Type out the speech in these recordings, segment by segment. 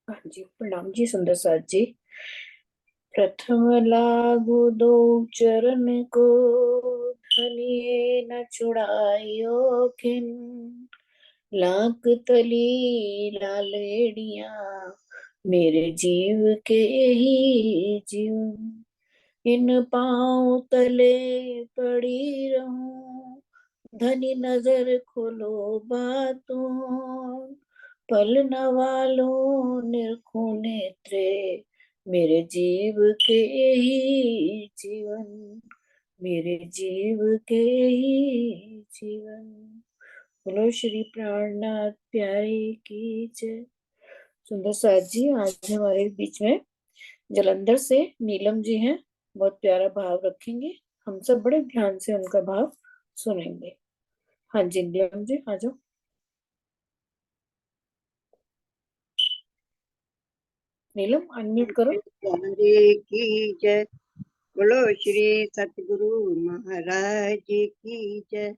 हाँ जी, प्रणाम जी सुंदर साथ जी। प्रथम लागू दो चरण को, धनिये न छुड़ायो खिन। लाख तली लालेड़िया, मेरे जीव के ही जीवन। इन पाँव तले पड़ी रहूं, धनी नजर खोलो बातों। पल न वालों निरखो नेत्रे, मेरे जीव के ही जीवन। मेरे जीव के ही जीवन। बोलो श्री प्राणनाथ प्यारे की जय। सुंदर साथ जी, आज हमारे बीच में जलंधर से नीलम जी हैं। बहुत प्यारा भाव रखेंगे। हम सब बड़े ध्यान से उनका भाव सुनेंगे। हाँ जी नीलम जी, आ जाओ। नीलम अनम्यूट करो। प्यारे की जय। बोलो श्री सतगुरु महाराज की जय।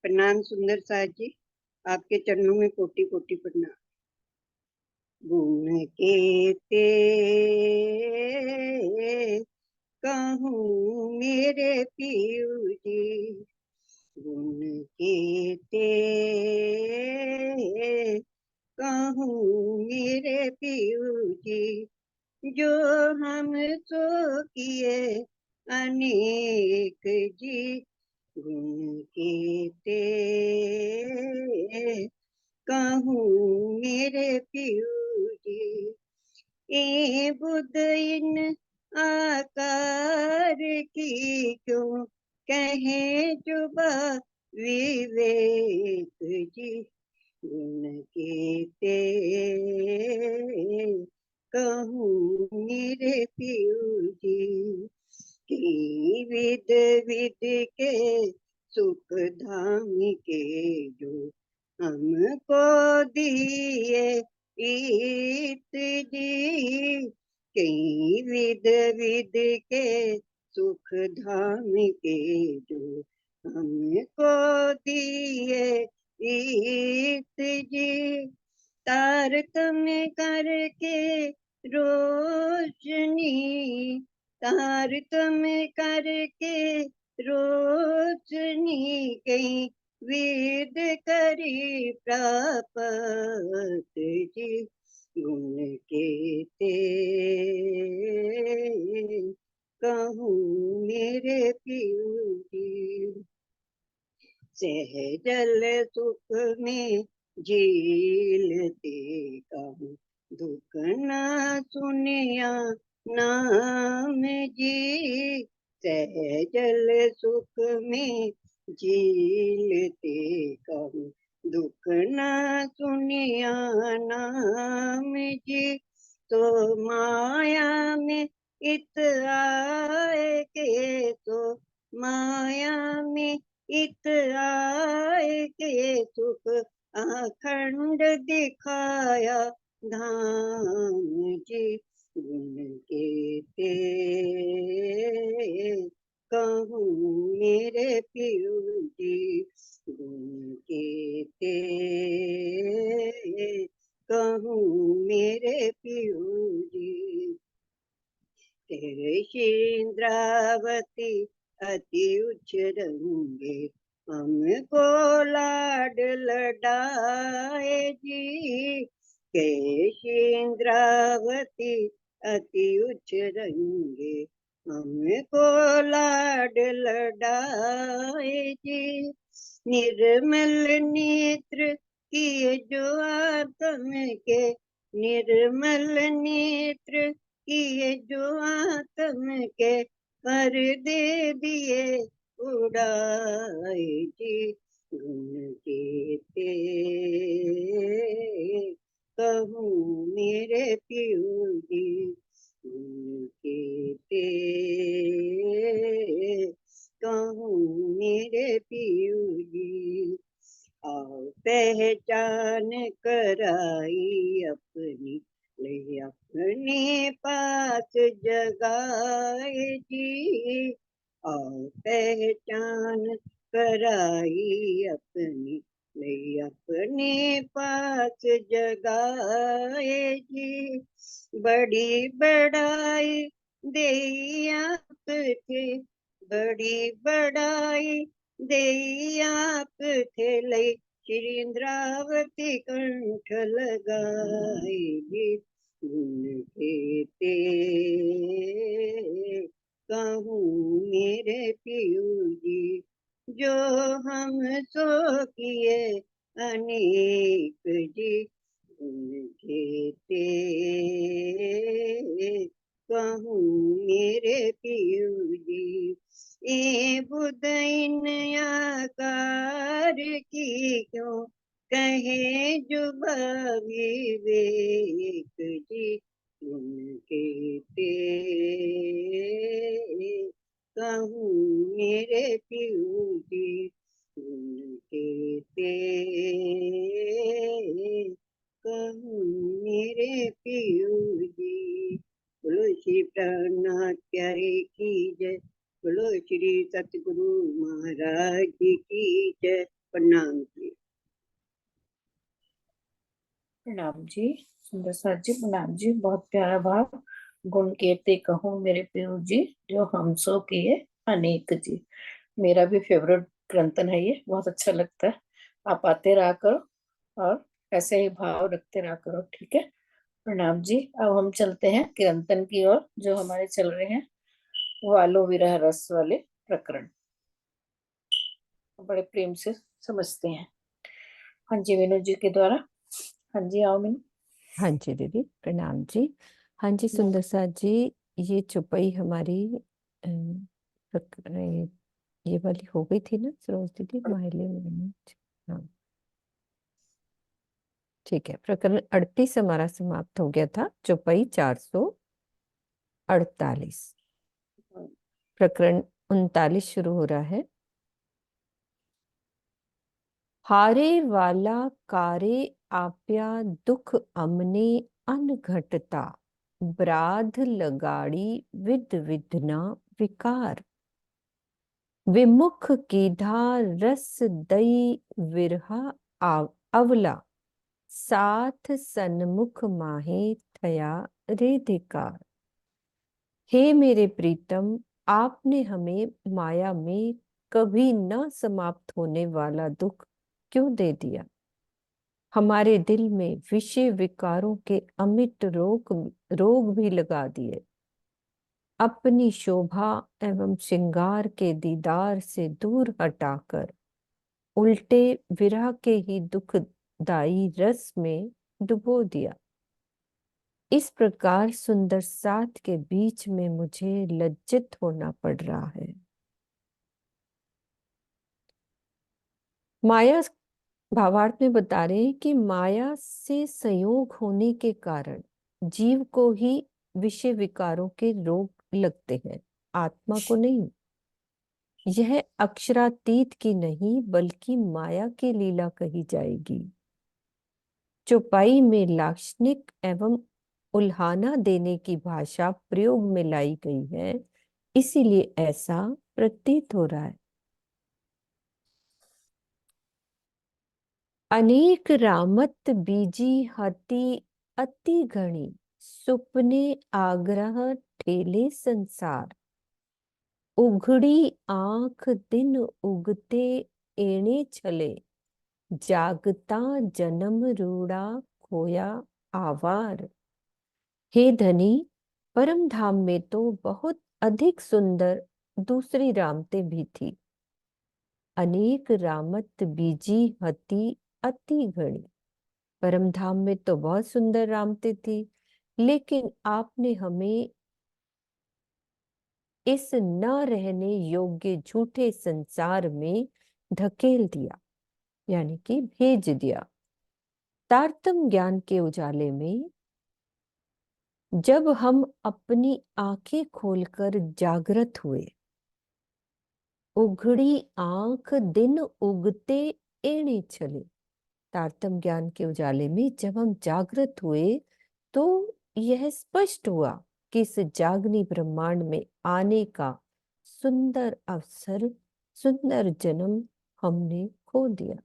प्रणाम सुंदर साथ जी, आपके चरणों में कोटि कोटि प्रणाम। गुण केते कहूँ मेरे पीऊ जी, गुण केते कहूँ मेरे पीऊ जी। जो हम सो किए अनेक जी, गुण केते कहूँ मेरे पीऊ जी। ए बुध इन आकार की क्यों कहे जुबा विवेक जी, गुण केते कहूँ मेरे पीऊ जी। की विध विध के सुख धाम के जो हमको दिए ईत जी। कई विध विध के सुख धाम के जो हमको दिए ईत जी। तारतम्य करके रोशनी, तारतम्य करके रोशनी कहीं वेद करी प्रापत जी, गुण केते कहूँ मेरे पीऊ जी। सहजल सुख में झीलते कहूँ दुख न सुनिया नाम जी। सहजल सुख में झीलते कहूँ दुख न सुनिया नाम जी। तो माया में इत आए के, तो माया में इत आए के सुख अखंड दिखाया धाम जी। गुण केते कहूँ मेरे पीऊ जी, गुण केते कहूँ मेरे पीऊ जी। तेरे इंद्रावती अति उच्च रंगे, हमको लाड लडाए जी। केशिंद्रावती अति उच्च रंगे, हमको लाड लडाए जी। निर्मल नेत्र किए जो आत्म के, निर्मल नेत्र किए जो आत्म के, पर्दे दिए उड़ाए जी। गुण केते कहूँ मेरे पीऊ जी, गुण केते कहूँ मेरे पीऊ जी। आओ पहचान कराई अपनी, ले अपने पास जगाए जी। आओ पहचान कराई अपनी, नहीं अपने पास जगाए जी, बड़ी बड़ाई दे आपके, बड़ी बड़ाई दे आपके लई, श्री इंद्रावती कंठ लगाए जी, उनके ते कहूँ मेरे पियू जी, जो हम सो किए अनेक जी, उनके ते कहूँ मेरे पियू जी, ए बुदइन आकार की क्यों कहे जुबा विवेक जी, उनके ते कहूँ मेरे पियू जी, उनके ते कहूँ मेरे पियू जी। बोलो श्री प्राणनाथ प्यारे की जय, बोलो श्री सतगुरु महाराज जी की जय। प्रणाम जी। प्रणाम जी। सुंदर साथ जी प्रणाम जी। बहुत प्यारा भाव। गुण केते कहूँ मेरे पियो जी, जो हम सो किए अनेक जी। मेरा भी फेवरेट कीर्तन है ये, बहुत अच्छा लगता है। आप आते रहा करो और ऐसे ही भाव रखते रहा करो, ठीक है। प्रणाम जी। अब हम चलते हैं कीर्तन की ओर, जो हमारे चल रहे हैं वालो विरह रस वाले प्रकरण, बड़े प्रेम से समझते हैं। हाँ जी, विनोद जी के द्वारा। हाँ जी, आओ मीनू। हाँ जी दीदी, प्रणाम जी। हाँ जी सुंदर साथ जी, ये चौपाई हमारी ये वाली हो गई थी ना सरोज दीदी, माहिले में। हाँ ठीक है, प्रकरण 38 हमारा समाप्त हो गया था। चौपाई 448, प्रकरण 39 शुरू हो रहा है। हारे वाला कारे आप्या दुख अमने अनघटता, ब्राध लगाड़ी विद विधना विकार, विमुख कीधा रस दई विरहा अवला, साथ सन्मुख माहे थया रेधिकार। हे मेरे प्रीतम, आपने हमें माया में कभी न समाप्त होने वाला दुख क्यों दे दिया। हमारे दिल में विषय विकारों के अमिट रोग भी लगा दिए। अपनी शोभा एवं श्रृंगार के दीदार से दूर हटाकर उल्टे विरह के ही दुखदाई रस में डुबो दिया। इस प्रकार सुंदर साथ के बीच में मुझे लज्जित होना पड़ रहा है। माया, भावार्थ में बता रहे हैं कि माया से संयोग होने के कारण जीव को ही विषय विकारों के रोग लगते हैं, आत्मा को नहीं। यह अक्षरातीत की नहीं बल्कि माया की लीला कही जाएगी। चौपाई में लाक्षणिक एवं उल्हाना देने की भाषा प्रयोग में लाई गई है, इसीलिए ऐसा प्रतीत हो रहा है। अनेक रामत बीजी हति अति घणी, सुपने आग्रह ठेले संसार, उघड़ी आंख दिन उगते एणे छले, जागता जन्म रूड़ा खोया आवार। हे धनी, परम धाम में तो बहुत अधिक सुंदर दूसरी रामते भी थी। अनेक रामत बीजी हति अति घड़ी, परम धाम में तो बहुत सुंदर रामते थी, लेकिन आपने हमें इस न रहने योग्य झूठे संसार में धकेल दिया, यानी कि भेज दिया। तारतम ज्ञान के उजाले में जब हम अपनी आंखें खोलकर जागृत हुए, उघड़ी आंख दिन उगते एणे चले। तारतम ज्ञान के उजाले में जब हम जागृत हुए तो यह स्पष्ट हुआ कि इस जागनी ब्रह्मांड में आने का सुंदर अवसर, सुंदर जन्म हमने खो दिया।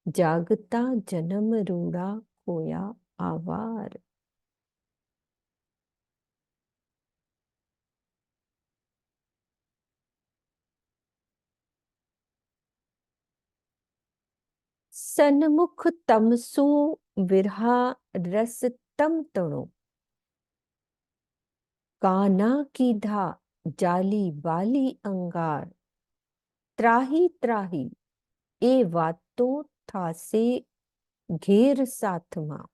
जागता जन्म रूड़ा खोया आवार। सन्मुख तमसु विरहा रस तम तणो। काना कीधा जाली बाली अंगार। त्राही त्राही ए वातो था से घेर साथमा।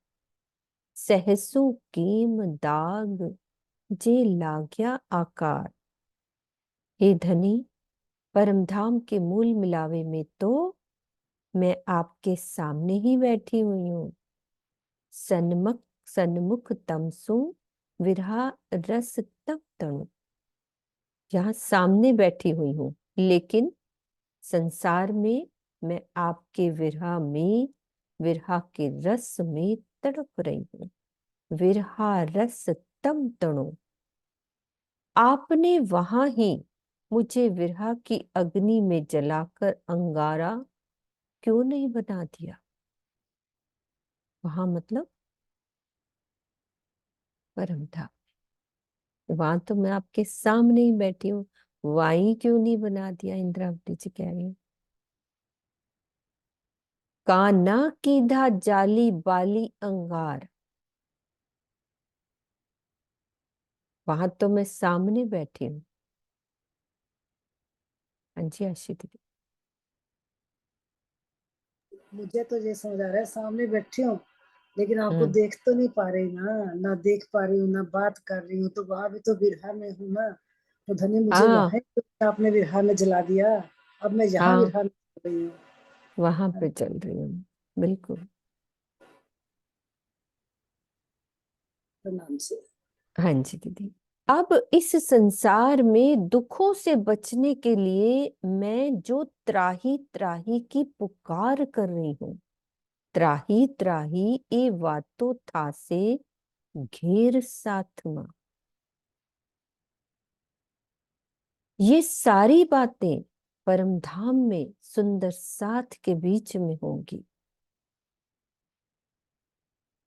सहसु केम दाग जे लाग्या आकार। हे धनी, परमधाम के मूल मिलावे में तो मैं आपके सामने ही बैठी हुई हूँ। सन्मुख तमसु विरहा रस तम तणु। यहाँ सामने बैठी हुई हूँ, लेकिन संसार में मैं आपके विरहा के रस में तड़प रही हूँ। विरहा रस तम तणु। आपने वहां ही मुझे विरहा की अग्नि में जलाकर अंगारा क्यों नहीं बना दिया? वहां मतलब परमधाम। वहां तो मैं आपके सामने ही बैठी हूँ, वहीं क्यों नहीं बना दिया? इंद्रावती जी कह रही है। काना कीधा जाली बाली अंगार। वहां तो मैं सामने बैठी हूँ। हाँ जी आशी दीदी। मुझे तो ये समझ आ रहा है, सामने बैठी हूँ लेकिन आपको हम्म। देख तो नहीं पा रही ना, ना देख पा रही हूँ, ना बात कर रही हूँ, तो वहां भी तो विरहा में हूँ ना। तो धनी मुझे हाँ वहां तो आपने विरहा में जला दिया, अब मैं यहाँ हाँ, विरहा में चल रही हूँ। वहां पे चल रही हूँ, बिल्कुल। प्रणाम से। हाँ जी दीदी। अब इस संसार में दुखों से बचने के लिए मैं जो त्राही त्राही की पुकार कर रही हूँ, त्राही त्राही ए वातो था से घेर साथमा। ये सारी बातें परमधाम में सुंदर साथ के बीच में होंगी।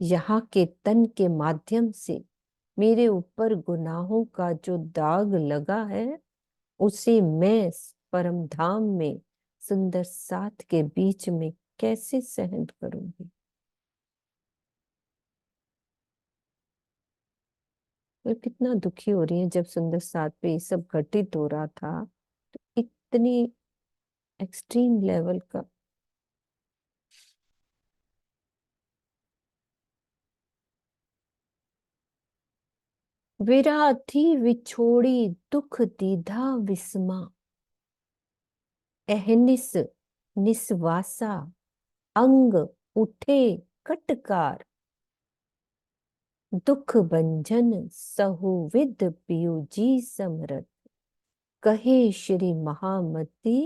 यहाँ के तन के माध्यम से मेरे ऊपर गुनाहों का जो दाग लगा है, उसे मैं परमधाम में सुंदर साथ के बीच में कैसे सहन करूंगी? मैं कितना दुखी हो रही है जब सुंदर साथ पे ये सब घटित हो रहा था, तो इतनी एक्सट्रीम लेवल का। विरा थी विछोड़ी दुख दीधा विस्मा। अहनिस निस्वासा अंग उठे कटकार। दुख भंजन सहुविद पियुजी समरत। कहे श्री महामती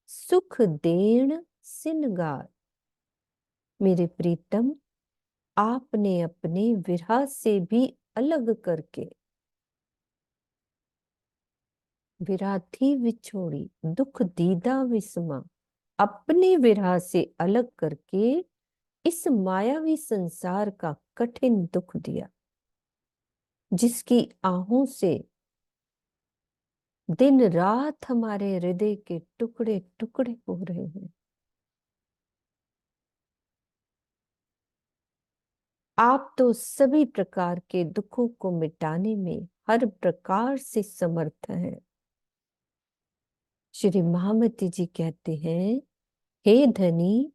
सुख देण सिनगार। मेरे प्रीतम, आपने अपने विरह से भी अलग करके, विरह थी विछोड़ी दुख दीदा विस्मा, अपने विरह से अलग करके इस मायावी संसार का कठिन दुख दिया, जिसकी आहों से दिन रात हमारे हृदय के टुकड़े टुकड़े हो रहे हैं। आप तो सभी प्रकार के दुखों को मिटाने में हर प्रकार से समर्थ हैं। श्री महामती जी कहते हैं, हे धनी,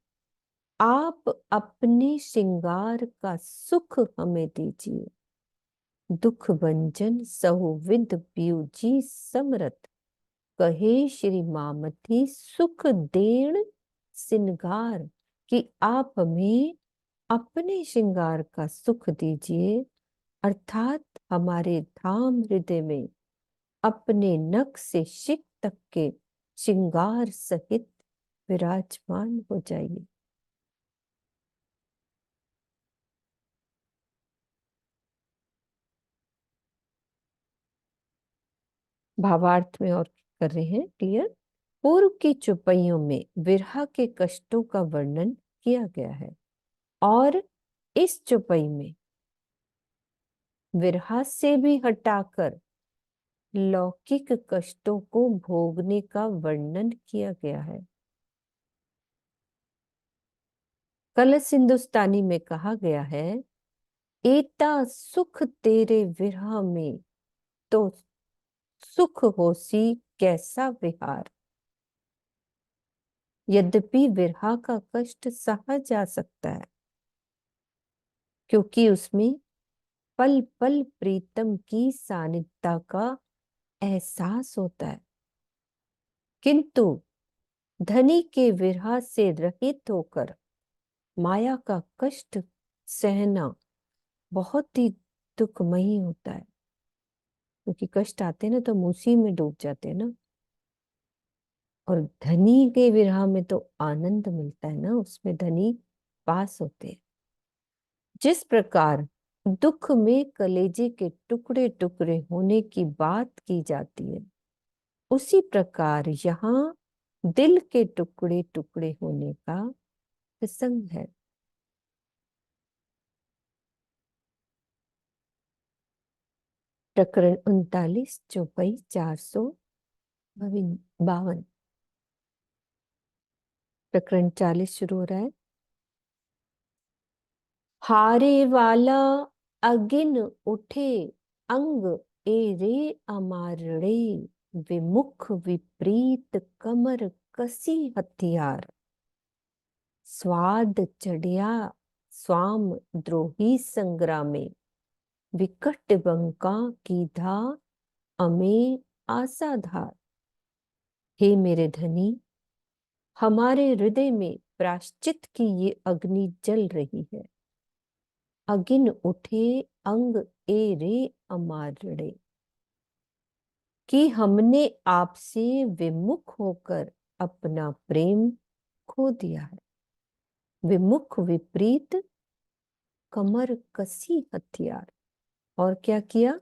आप अपने श्रृंगार का सुख हमें दीजिए। दुख भंजन सहुविद पियु जी समरथ। कहे श्री मामती सुख देण सिनगार, कि आप हमें अपने श्रृंगार का सुख दीजिए, अर्थात हमारे धाम हृदय में अपने नख से शिख तक के श्रृंगार सहित विराजमान हो जाइए। भावार्थ में और कर रहे हैं क्लियर। पूर्व की चौपाइयों में विरह के कष्टों का वर्णन किया गया है। और इस चौपाई में विरहा से भी हटाकर लौकिक कष्टों को भोगने का वर्णन किया गया है। कलश हिंदुस्तानी में कहा गया है, एता सुख तेरे विरह में, तो सुख होसी कैसा विहार। यद्यपि विरह का कष्ट सहा जा सकता है, क्योंकि उसमें पल पल प्रीतम की सानिध्यता का एहसास होता है, किंतु धनी के विरह से रहित होकर माया का कष्ट सहना बहुत ही दुखमयी होता है। क्योंकि कष्ट आते हैं ना, तो हम उसी में डूब जाते हैं ना। और धनी के विरह में तो आनंद मिलता है ना, उसमें धनी पास होते हैं। जिस प्रकार दुख में कलेजे के टुकड़े टुकड़े होने की बात की जाती है, उसी प्रकार यहाँ दिल के टुकड़े टुकड़े होने का प्रसंग है। प्रकरण 39, चौपाई 452। प्रकरण 40 शुरू हो रहा है। हारे वाला अगिन उठे अंग एरे अमारड़े, विमुख विपरीत कमर कसी हथियार। स्वाद चढ़िया स्वाम द्रोही संग्रामे, विकट बंका की धा अमे आसाधार। हे मेरे धनी, हमारे हृदय में प्रायश्चित की ये अग्नि जल रही है। अगिन उठे अंग ए रे अमारड़े, कि हमने आपसे विमुख होकर अपना प्रेम खो दिया है। विमुख विपरीत कमर कसी हथियार। और क्या किया?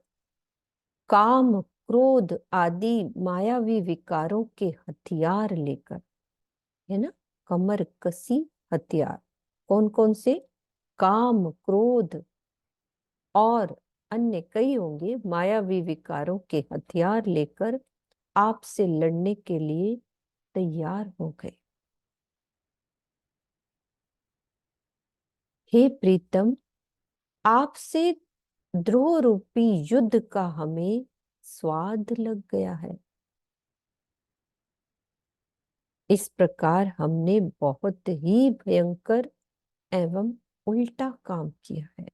काम क्रोध आदि मायावी विकारों के हथियार लेकर, है ना, कमर कसी हथियार। कौन कौन से? काम क्रोध और अन्य कई होंगे मायावी विकारों के हथियार लेकर आपसे लड़ने के लिए तैयार हो गए। हे प्रीतम, आपसे द्रोह रूपी युद्ध का हमें स्वाद लग गया है। इस प्रकार हमने बहुत ही भयंकर एवं उल्टा काम किया है।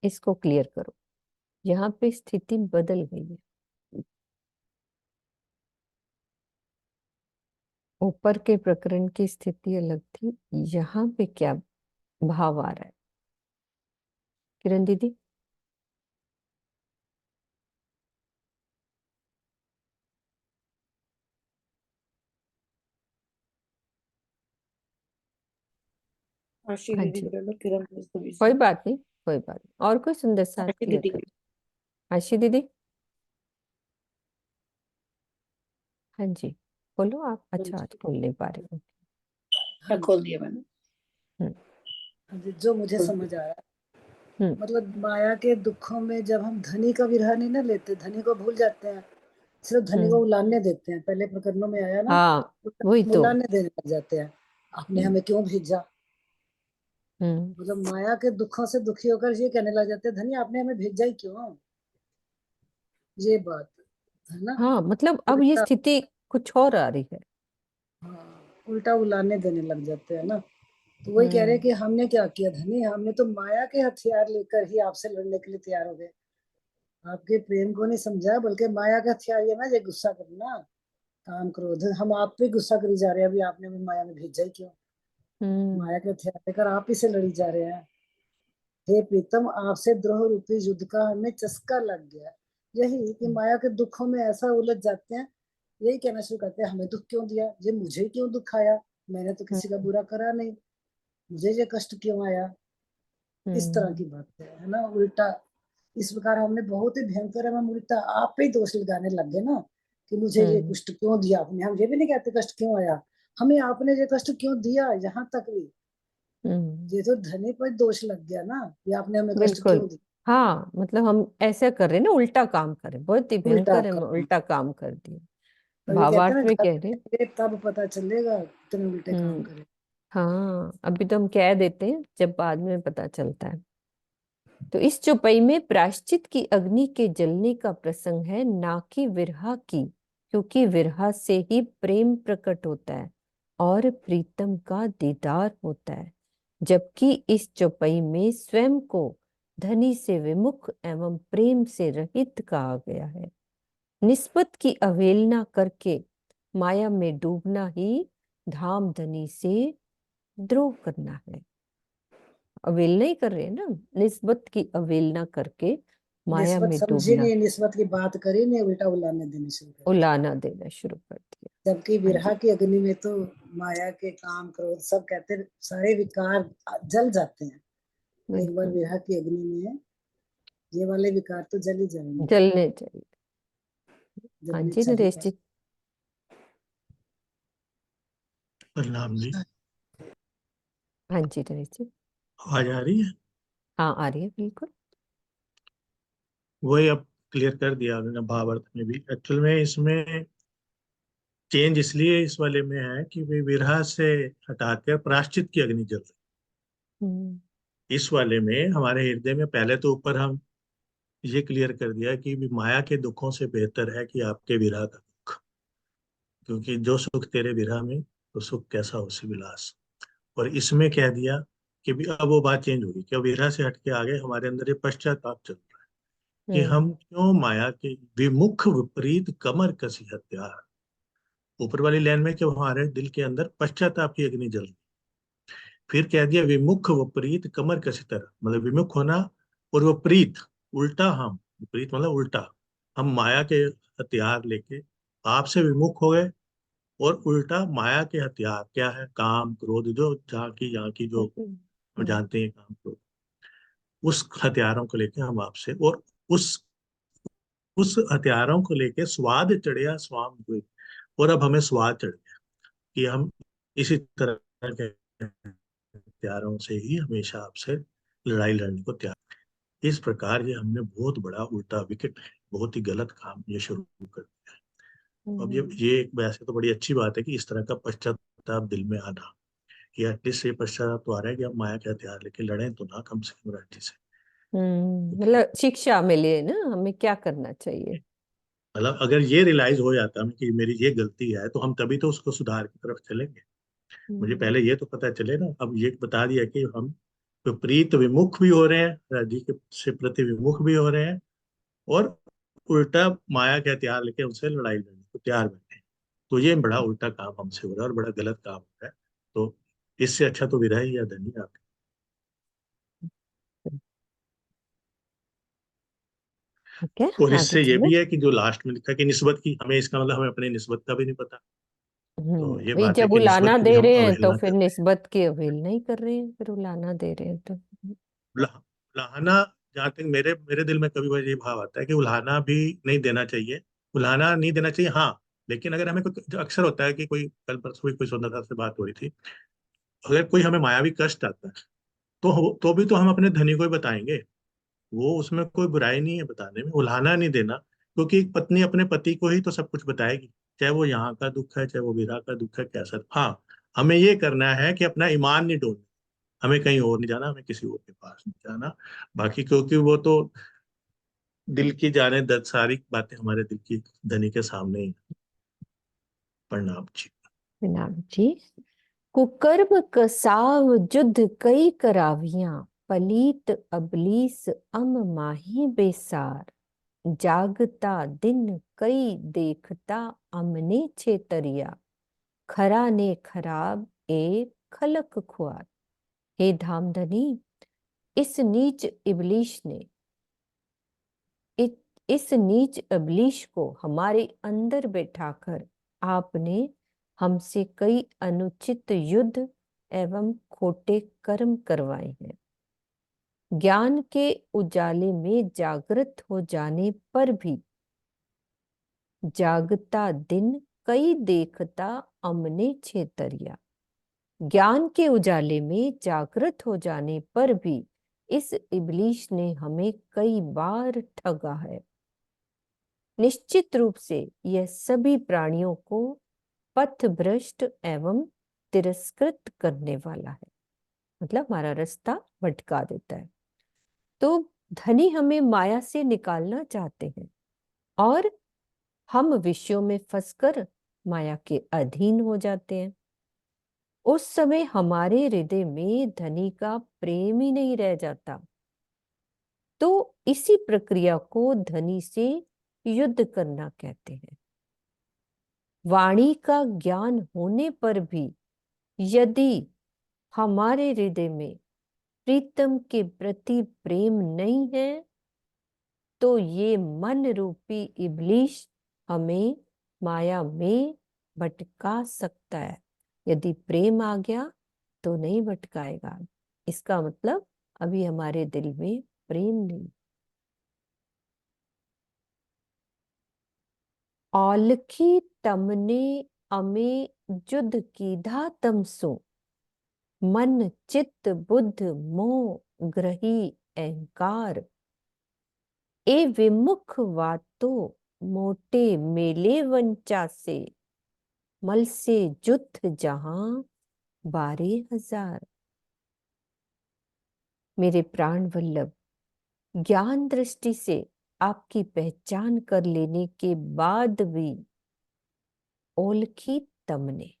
इसको क्लियर करो। यहाँ पे स्थिति बदल गई है। ऊपर के प्रकरण की स्थिति अलग थी, यहाँ पे क्या भाव आ रहा है किरण दीदी? आशी हाँ दीदी जी, बोले लो, किरण दीदी को भी कोई से। बात नहीं, कोई बात नहीं। और कोई सुंदर सा आशी क्लियर दीदी कर। की। आशी दीदी, हाँ जी, बोलो आप। अच्छा, आज बोल नहीं पा रहे हो। हाँ, खोल दिया मैंने। हम्म हाँ जी, जो मुझे खोल समझ आया, हम्म मतलब माया के दुखों में जब हम धनी का विरह नहीं ना लेते, धनी को भूल जाते हैं, सिर्फ धनी को हम्म उलाने देते हैं। पहले प्रकरणों में आया ना, हाँ, वही तो। उलाने देने लग जाते हैं, आपने हम्म हमें क्यों भेजा। हम्म, मतलब माया के दुखों से दुखी होकर ये कहने लग जाते हैं, धनी आपने हमें भेजा ही क्यों। ये बात है ना, हाँ, मतलब अब ये उल्टा। स्थिति कुछ और आ रही है। हाँ, उल्टा उलाने देने लग जाते हैं ना। तो वही कह रहे हैं हम्म कि हमने क्या किया धनी, हमने तो माया के हथियार लेकर ही आपसे लड़ने के लिए तैयार हो गए। आपके प्रेम को नहीं समझा, बल्कि माया का हथियार ये ना, ये गुस्सा करना, काम क्रोध, हम आप पे गुस्सा करी जा रहे हैं। अभी आपने हमें माया में भेजा ही क्यों। हम्म माया के हथियार लेकर आप ही से लड़ी जा रहे हैं। हे प्रीतम, आपसे द्रोह रूपी युद्ध का हमें चस्का लग गया। यही कि माया के दुखों में ऐसा उलझ जाते हैं, यही कहना शुरू करते हैं, हमें दुख क्यों दिया, ये मुझे क्यों दुख आया, मैंने तो किसी का हम्म बुरा करा नहीं, मुझे ये कष्ट क्यों आया। इस तरह हम्म की बात है ना, उल्टा इस प्रकार हमने बहुत ही भयंकर, हम उल्टा आप पे ही दोष लगाने लग गए ना कि मुझे ये कष्ट क्यों दिया आपने। हम ये भी नहीं कहते कष्ट क्यों आया, हमें आपने ये कष्ट क्यों दिया। यहाँ तक भी ये तो धनी पर दोष लग गया ना कि आपने हमें कष्ट बिल्कुल। क्यों दिया। हाँ, मतलब हम ऐसा कर रहे हैं ना, उल्टा काम कर रहे हैं, बहुत ही उल्टा भयंकर है, काम, उल्टा काम कर दिया, अभी कहते हैं भावार्थ ना में जब कह रहे हैं। करेंगे तब पता चलेगा कितने उल्टे काम हम्म। करे। हाँ, अभी तो हम कह देते हैं, जब बाद में पता चलता है। तो इस चौपाई में प्रायश्चित की अग्नि के जलने का प्रसंग है, ना कि विरहा की, क्योंकि विरहा से ही प्रेम प्रकट होता है और प्रीतम का दीदार होता है। जबकि इस चौपाई में स्वयं को धनी से विमुख एवं प्रेम से रहित कहा गया है। निस्बत की अवहेलना करके माया में डूबना ही धाम धनी से द्रोह करना है। अवहेलना ही कर रहे हैं ना, निस्बत की अवहेलना करके माया निस्बत में समझी डूबना, नहीं, निस्बत की बात करी नहीं, उल्टा उलाने देने शुरू कर दिया। उलाना देना शुरू कर दिया। जबकि हाँ विरहा जी। की अग्नि में तो माया के काम क्रोध सब कहते हैं, सारे विकार जल जाते हैं। एक बार बिल्कुल, विरहा की अग्नि में ये वाले विकार तो जल ही जाएंगे, जलने चाहिए। हाँ जलने जी नरेश चाहिए। जी। प्रणाम जी। हाँ जी नरेश जी। आवाज आ रही है? हाँ, आ रही है बिल्कुल। वही अब क्लियर कर दिया आपने भावार्थ में भी। एक्चुअल में इसमें चेंज इसलिए इस वाले में है कि वे विरहा से हटाकर प्रायश्चित की अग्नि जल रही हम्म। है। इस वाले में हमारे हृदय में पहले तो ऊपर हम ये क्लियर कर दिया कि भी माया के दुखों से बेहतर है कि आपके विरह का दुख, क्योंकि जो सुख तेरे विरह में तो सुख कैसा हो सी विलास। और इसमें कह दिया कि भी अब वो बात चेंज होगी कि अब विरह से हटके आगे हमारे अंदर ये पश्चाताप चल रहा है कि हम क्यों माया के विमुख विपरीत कमर कसी हत्यार। ऊपर वाली लाइन में कि हमारे दिल के अंदर पश्चाताप की अग्नि जल रही। फिर कह दिया विमुख विपरीत कमर कसी तरह, मतलब विमुख होना और विपरीत उल्टा। हम विपरीत मतलब उल्टा, हम माया के हथियार लेके आपसे विमुख हो गए और उल्टा माया के हथियार क्या है, काम क्रोध, जो जहाँ की जो हम जानते हैं काम क्रोध, उस हथियारों को लेके हम आपसे, और उस उस हथियारों को लेके स्वाद चढ़िया स्वाम हुए। और अब हमें स्वाद चढ़ गया कि हम इसी तरह के हथियारों से ही हमेशा आपसे लड़ाई लड़ने को तैयार। इस प्रकार ये हमने बहुत बड़ा उल्टा विकेट है, बहुत ही गलत काम ये शुरू कर दिया है। अब ये एक वैसे तो बड़ी अच्छी बात है कि इस तरह का पश्चाताप दिल में आना, कि एटलीस्ट ये पश्चाताप तो आ रहा है कि हम माया के हथियार लेके लड़ें तो ना, कम से कम राज्य से। मतलब शिक्षा मिले ना हमें क्या करना चाहिए। मतलब अगर ये रियलाइज हो जाता है कि मेरी ये गलती है तो हम तभी तो उसको सुधार की तरफ चलेंगे। मुझे पहले ये तो पता चले ना। अब ये बता दिया कि हम विपरीत विमुख भी हो रहे हैं, राज्य के से प्रति विमुख भी हो रहे हैं, और उल्टा माया के हथियार लेके उनसे लड़ाई लड़ने को तैयार बैठे हैं। तो ये बड़ा उल्टा काम हमसे हो रहा है और बड़ा गलत काम हो रहा है। तो इससे अच्छा तो विरह ही या धनी आप। ठीक है, और आगे इससे ये चले। भी है कि जो लास्ट में लिखा कि निस्बत की, हमें इसका मतलब हमें अपनी निस्बत का भी नहीं पता। तो ये भाई बात है जब कि निस्बत उलाना की भी दे हम रहे हैं तो अवहेलना फिर कर रहे हैं। निस्बत की अवहेलना नहीं कर रहे हैं, फिर उलाना दे रहे हैं तो। उल्हाना, जहाँ तक मेरे मेरे दिल में कभी कभी ये भाव आता है कि उल्हाना भी नहीं देना चाहिए। उल्हाना नहीं देना चाहिए, हाँ। लेकिन अगर हमें कोई, जो अक्सर होता है कि कोई, कल परसों हुई कोई सुंदरता से बात हो रही थी, अगर कोई हमें मायावी कष्ट आता है तो भी तो हम अपने धनी को ही बताएंगे। वो उसमें कोई बुराई नहीं है बताने में, उल्हाना नहीं देना। क्योंकि एक पत्नी अपने पति को ही तो सब कुछ बताएगी, चाहे वो यहाँ का दुख है चाहे वो विरह का दुख है, कैसा। हाँ, हमें ये करना है कि अपना ईमान नहीं डोलना, हमें कहीं और नहीं जाना, हमें किसी और के पास नहीं जाना। बाकी क्योंकि वो तो दिल की जाने दर्द, सारी बातें हमारे दिल की धनी के सामने ही। प्रणाम जी। नाम जी। कुकर्म कसाव जुध कई करावियां, पलीत अबलीस अम माही बेसार, जागता दिन कई देखता अमने छेतरिया, खरा ने खराब ए खलक खुआर। हे धामधनी, इस नीच इबलीश ने इ- इस नीच इबलीश को हमारे अंदर बैठाकर आपने हमसे कई अनुचित युद्ध एवं खोटे कर्म करवाए हैं। ज्ञान के उजाले में जागृत हो जाने पर भी जागता दिन कई देखता अमने छेतरिया। ज्ञान के उजाले में जागृत हो जाने पर भी इस इब्लीस ने हमें कई बार ठगा है। निश्चित रूप से यह सभी प्राणियों को पथभ्रष्ट एवं तिरस्कृत करने वाला है, मतलब हमारा रास्ता भटका देता है। तो धनी हमें माया से निकालना चाहते हैं और हम विषयों में फंसकर माया के अधीन हो जाते हैं। उस समय हमारे हृदय में धनी का प्रेम ही नहीं रह जाता। तो इसी प्रक्रिया को धनी से युद्ध करना कहते हैं। वाणी का ज्ञान होने पर भी यदि हमारे हृदय में प्रीतम के प्रति प्रेम नहीं है तो ये मन रूपी इब्लीस हमें माया में भटका सकता है। यदि प्रेम आ गया तो नहीं भटकाएगा। इसका मतलब अभी हमारे दिल में प्रेम नहीं। औलखी तमने अमे जुद कीधा तमसो, मन चित्त बुद्ध मोह ग्रही अहंकार, ए विमुख वातो मोटे मेले वंचा से, मल से जुथ जहां 12,000। मेरे प्राण वल्लभ, ज्ञान दृष्टि से आपकी पहचान कर लेने के बाद भी ओलखी तमने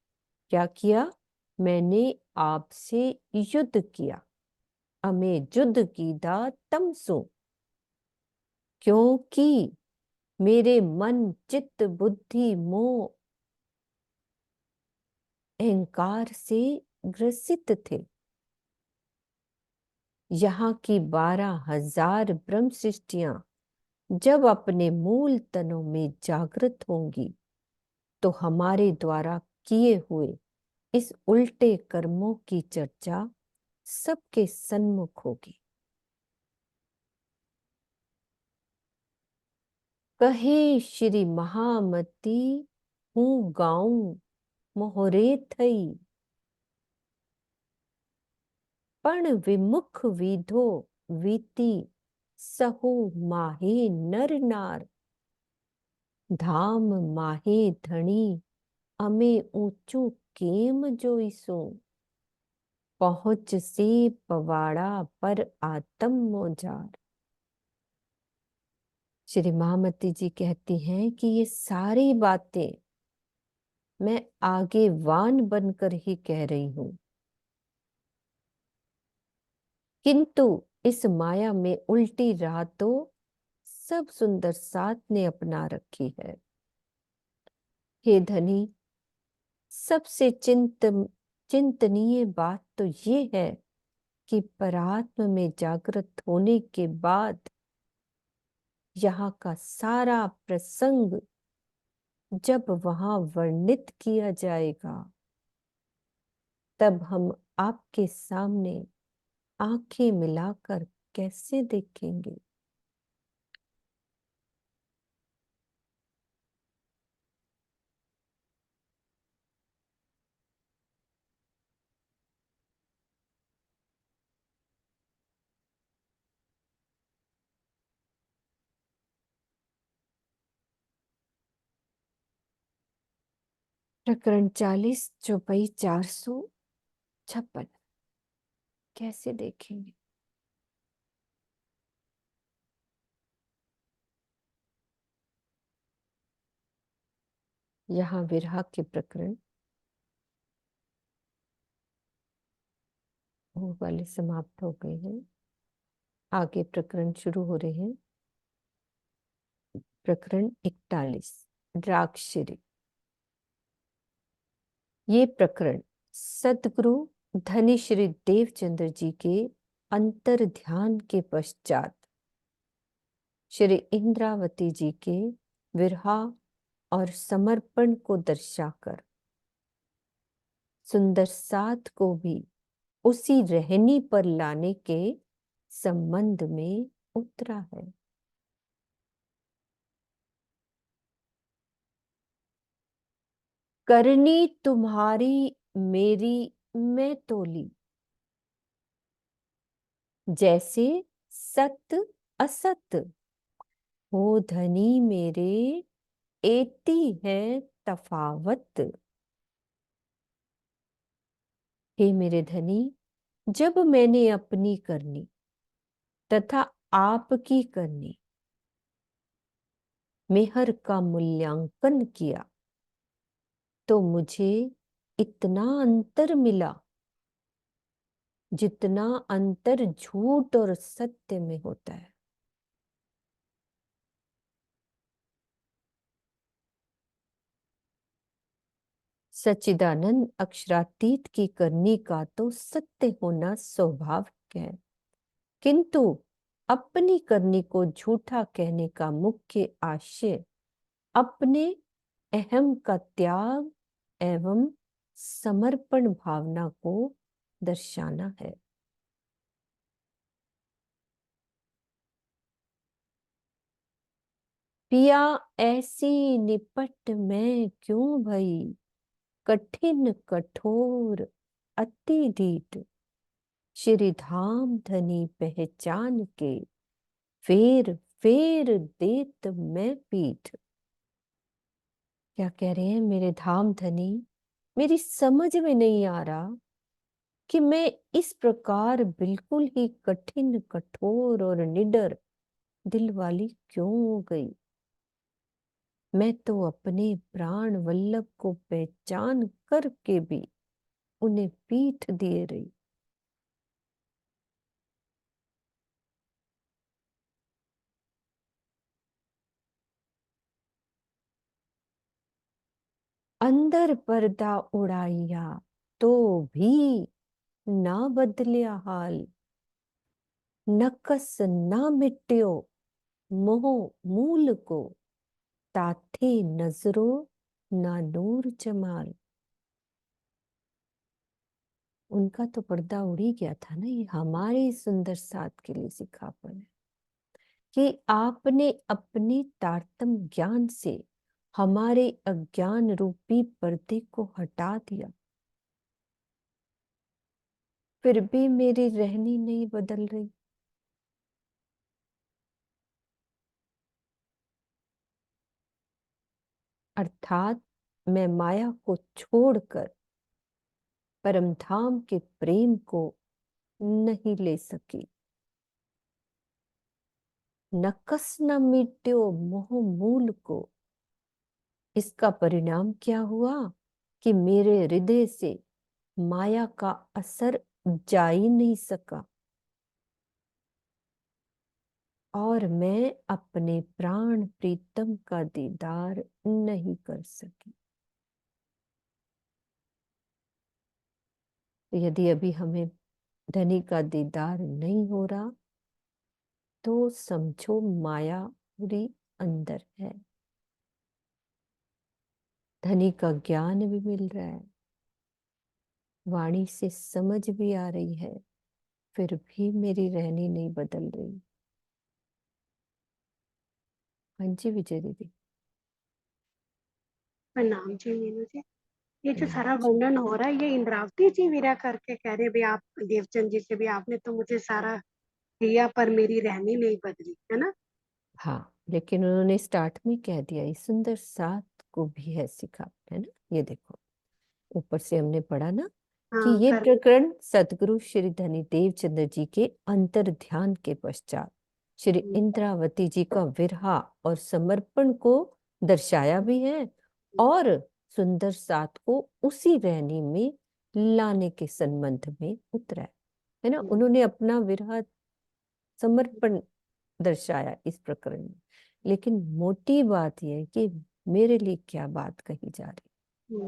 क्या किया? मैंने आपसे युद्ध किया। हमें युद्ध कीधा तमसो, क्योंकि मेरे मन चित्त बुद्धि मोह अहंकार से ग्रसित थे। यहाँ की 12,000 ब्रह्म सृष्टियां जब अपने मूल तनों में जागृत होंगी तो हमारे द्वारा किए हुए इस उल्टे कर्मों की चर्चा सबके सन्मुख होगी। कहे श्री महामती हूँ गाऊं मोहरे थई, पण विमुख विधो वीति सहु माहे नर नार, धाम माहे धनी अमे ऊंचू केम जोईसो, पहुंच से पवाड़ा पर आत्म मोजार। श्री महामती जी कहती हैं कि ये सारी बातें मैं आगे वान बनकर ही कह रही हूं, किंतु इस माया में उल्टी राह तो सब सुंदर साथ ने अपना रखी है। हे धनी, सबसे चिंतनीय बात तो ये है कि परात्म में जागृत होने के बाद यहाँ का सारा प्रसंग जब वहां वर्णित किया जाएगा तब हम आपके सामने आंखें मिलाकर कैसे देखेंगे। प्रकरण 40 चौपाई 456 कैसे देखेंगे। यहाँ विरह के प्रकरण वो वाले समाप्त हो गए हैं। आगे प्रकरण शुरू हो रहे हैं। प्रकरण 41 द्राक्षरी। ये प्रकरण सदगुरु धनी श्री देवचंद्र जी के अंतर ध्यान के पश्चात श्री इंद्रावती जी के विरहा और समर्पण को दर्शाकर सुंदर साथ को भी उसी रहनी पर लाने के संबंध में उतरा है। करनी तुम्हारी मेरी मैं तोली, जैसे सत असत हो धनी मेरे एती है तफावत। हे मेरे धनी, जब मैंने अपनी करनी तथा आपकी करनी मेहर का मूल्यांकन किया तो मुझे इतना अंतर मिला जितना अंतर झूठ और सत्य में होता है। सच्चिदानंद अक्षरातीत की करनी का तो सत्य होना स्वाभाविक है, किंतु अपनी करनी को झूठा कहने का मुख्य आशय अपने अहम का त्याग एवं समर्पण भावना को दर्शाना है। पिया ऐसी निपट में क्यों भई, कठिन कठोर अति ढीठ, श्री धाम धनी पहचान के फेर फेर देत मैं पीठ। क्या कह रहे हैं मेरे धाम धनी, मेरी समझ में नहीं आ रहा कि मैं इस प्रकार बिल्कुल ही कठिन कठोर और निडर दिल वाली क्यों हो गई। मैं तो अपने प्राण वल्लभ को पहचान करके भी उन्हें पीठ दिए रही। अंदर पर्दा उड़ाइया तो भी ना बदलिया हाल, नकस ना मिट्यो मोह मूल को, ताथे नजरो ना नूर जमाल। उनका तो पर्दा उड़ ही गया था ना। ये हमारे सुंदर साथ के लिए सिखापन है कि आपने अपने तारतम ज्ञान से हमारे अज्ञान रूपी पर्दे को हटा दिया, फिर भी मेरी रहनी नहीं बदल रही। अर्थात मैं माया को छोड़कर परम धाम के प्रेम को नहीं ले सकी। नकस न मिट्यो मोह मूल को, इसका परिणाम क्या हुआ कि मेरे हृदय से माया का असर जा ही नहीं सका और मैं अपने प्राण प्रीतम का दीदार नहीं कर सकी। यदि अभी हमें धनी का दीदार नहीं हो रहा तो समझो माया पूरी अंदर है। धनी का ज्ञान भी मिल रहा है, वाणी से समझ भी आ रही है, फिर भी मेरी रहनी नहीं बदल रही। हाँ जी विजय दीदी। प्रणाम जी मीनू जी। ये जो प्रणाम सारा जी। वर्णन हो रहा है ये इंद्रावती जी वीरा करके कह रहे भी आप देवचंद जी से भी आपने तो मुझे सारा दिया पर मेरी रहनी नहीं बदली, है ना। हाँ, लेकिन उन्होंने स्टार्ट में कह दिया इस सुंदर साथ को भी है सिखा, है ना। ये देखो ऊपर से हमने पढ़ा ना कि हाँ ये कर प्रकरण सदगुरु श्री धनी देवचंद्र जी के अंतर ध्यान के पश्चात श्री इंद्रावती जी का विरहा और समर्पण को दर्शाया भी है और सुंदर साथ को उसी रहनी में लाने के संबंध में उतरा है ना। उन्होंने अपना विरहा समर्पण दर्शाया इस प्रकरण में, लेकिन मोटी बात यह है कि मेरे लिए क्या बात कही जा रही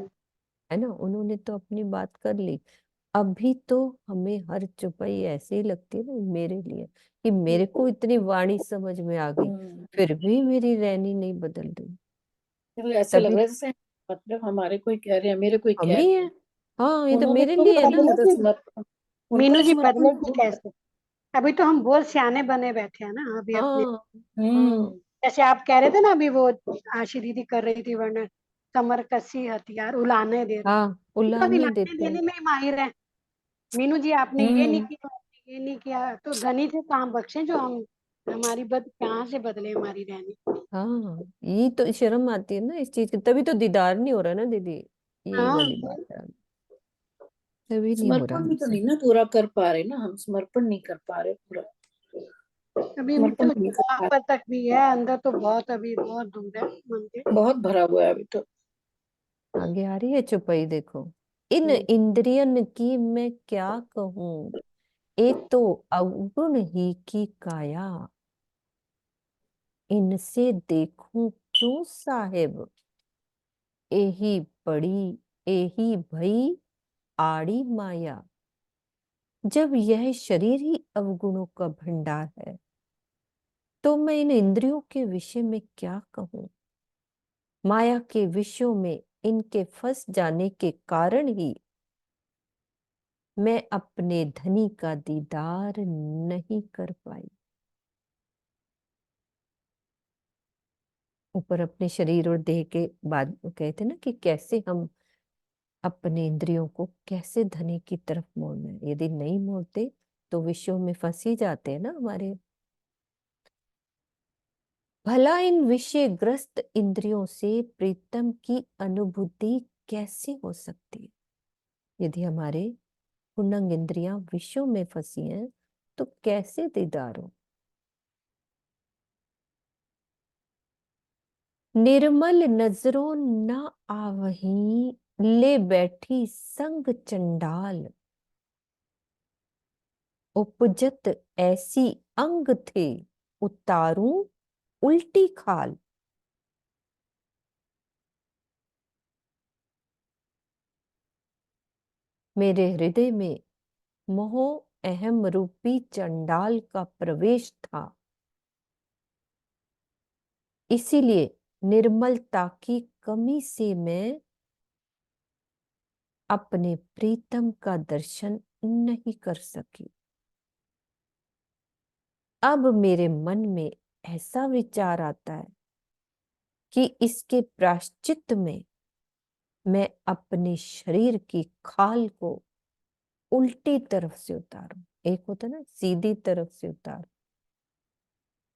है ना। उन्होंने तो अपनी बात कर ली। अभी तो हमें हर चुपाई ऐसे ही लगती है ना मेरे लिए कि मेरे को इतनी वाणी समझ में आ गई, फिर भी मेरी रहनी नहीं बदल रही। तो ऐसे लग तभी रहा है जैसे मतलब हमारे कोई कह रहे हैं, मेरे कोई कह हम रहे ही हैं। है। हाँ, ये तो उन्होंने मेरे तो लिए है ना। मतलब समर्पण, उनका मीनू तो जी समर्पण बदले जी हो गया। कैसे अभी तो हम बहुत सियाने बने बैठे हैं ना अभी अपने। हाँ हम्म। जैसे आप कह रहे थे ना अभी, वो आशी दीदी कर रही थी वर्णन, कमर कसी हथियार उलाने दे रहे, हाँ, तो अभी उलाहने लाने देते हैं। देने में ही माहिर है। मीनू जी आपने ये नहीं हम्म। किया, आपने ये नहीं किया, तो धनी से काम बख्शे जो हम, हमारी बद कहाँ से बदले हमारी रहनी। हाँ, ये तो शर्म आती है ना इस चीज की, तभी तो दीदार नहीं हो रहा ना दीदी, यही हाँ, वाली बात है, तभी नहीं हो रहा समर्पण भी तो हमसे। नहीं ना पूरा कर पा रहे ना, हम समर्पण नहीं कर पा रहे पूरा, अभी समर्पण तो नहीं कर पा वहां तक भी है, अंदर तो बहुत, अभी बहुत दूर है मंदिर। रहे, बहुत भरा हुआ है अभी तो। आगे आ रही है चौपाई, देखो। इन इंद्रियन की मैं क्या कहूँ, एक तो अवगुण ही की काया, इनसे देखूं क्यों साहेब, एही बड़ी एही भई आड़ी माया। जब यह शरीर ही अवगुणों का भंडार है, तो मैं इन इंद्रियों के विषय में क्या कहूं। माया के विषयों में इनके फंस जाने के कारण ही मैं अपने धनी का दीदार नहीं कर पाई। ऊपर अपने शरीर और देह के बाद कहते ना कि कैसे हम अपने इंद्रियों को कैसे धनी की तरफ मोड़ना है, यदि नहीं मोड़ते तो विषयों में फंस ही जाते हैं ना हमारे। भला इन विषय ग्रस्त इंद्रियों से प्रीतम की अनुभूति कैसे हो सकती है। यदि हमारे पुनंग इंद्रियां विषयों में फंसी हैं तो कैसे दीदार हो। निर्मल नजरों न आवहीं, ले बैठी संग चंडाल। उपजत ऐसी अंग थे, उतारूं उल्टी खाल। मेरे हृदय में मोह अहम रूपी चंडाल का प्रवेश था, इसीलिए निर्मलता की कमी से मैं अपने प्रीतम का दर्शन नहीं कर सकी। अब मेरे मन में ऐसा विचार आता है कि इसके प्रायश्चित में मैं अपने शरीर की खाल को उल्टी तरफ से उतारूं। एक होता है ना सीधी तरफ से उतार,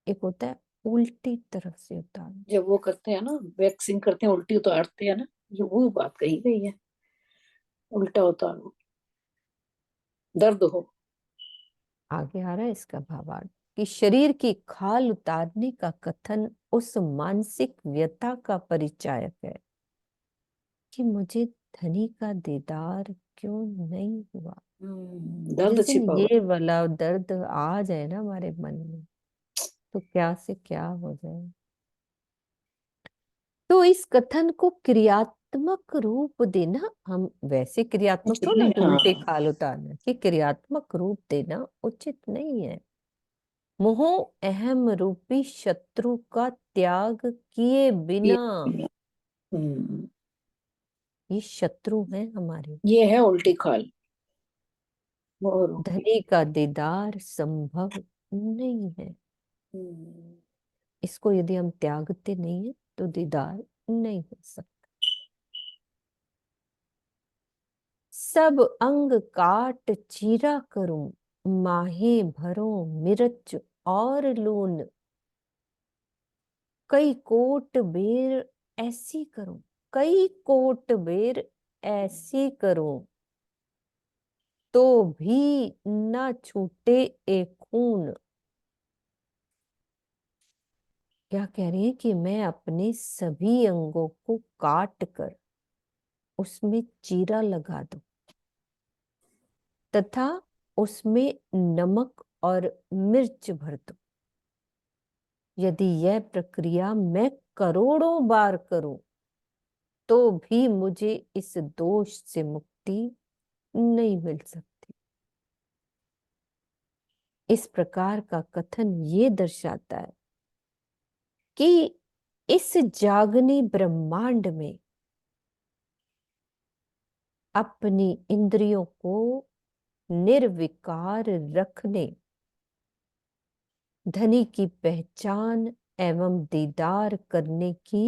एक होता है उल्टी तरफ से उतारूं। जब वो करते हैं ना, वैक्सिंग करते हैं, उल्टी उतारते हैं ना, ये वो बात कही गई है, उल्टा उतारो, दर्द हो। आगे आ रहा है इसका भावार्थ कि शरीर की खाल उतारने का कथन उस मानसिक व्यथा का परिचायक है कि मुझे धनी का दीदार क्यों नहीं हुआ। दर्द जिस दिन छिपा हुआ। ये वाला दर्द आ जाए ना हमारे मन में, तो क्या से क्या हो जाए। तो इस कथन को क्रियात्मक रूप देना, हम वैसे क्रियात्मक तो ना कि उल्टे हाँ, खाल उतारना, कि क्रियात्मक रूप देना उचित नहीं है। मोह अहम रूपी शत्रु का त्याग किए बिना, हम्म, ये शत्रु है हमारे, ये है उल्टी खाल, मोर होगी। धनी का दीदार संभव नहीं है। हम्म, इसको यदि हम त्यागते नहीं है तो दीदार नहीं हो सकता। सब अंग काट चीरा करूं, माहे भरो मिर्च और लून। कई कोट बेर ऐसी करूं, कई कोट बेर ऐसी करूं, तो भी न छूटे एक खून। क्या कह रही है कि मैं अपने सभी अंगों को काट कर उसमें चीरा लगा दूं तथा उसमें नमक और मिर्च भर दूं। यदि यह प्रक्रिया मैं करोड़ों बार करूं तो भी मुझे इस दोष से मुक्ति नहीं मिल सकती। इस प्रकार का कथन ये दर्शाता है कि इस जागनी ब्रह्मांड में अपनी इंद्रियों को निर्विकार रखने धनी की पहचान एवं दीदार करने की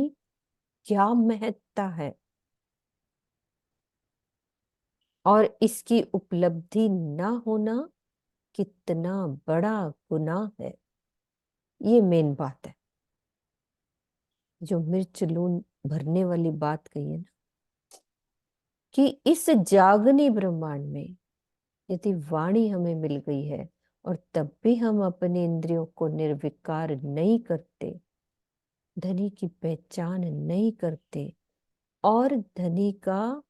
क्या महत्ता है और इसकी उपलब्धि न होना कितना बड़ा गुनाह है। ये मेन बात है, जो मिर्च लून भरने वाली बात कही है ना, कि इस जागनी ब्रह्मांड में यदि वाणी हमें मिल गई है और तब भी हम अपने इंद्रियों को निर्विकार नहीं करते, धनी की पहचान नहीं करते और धनी का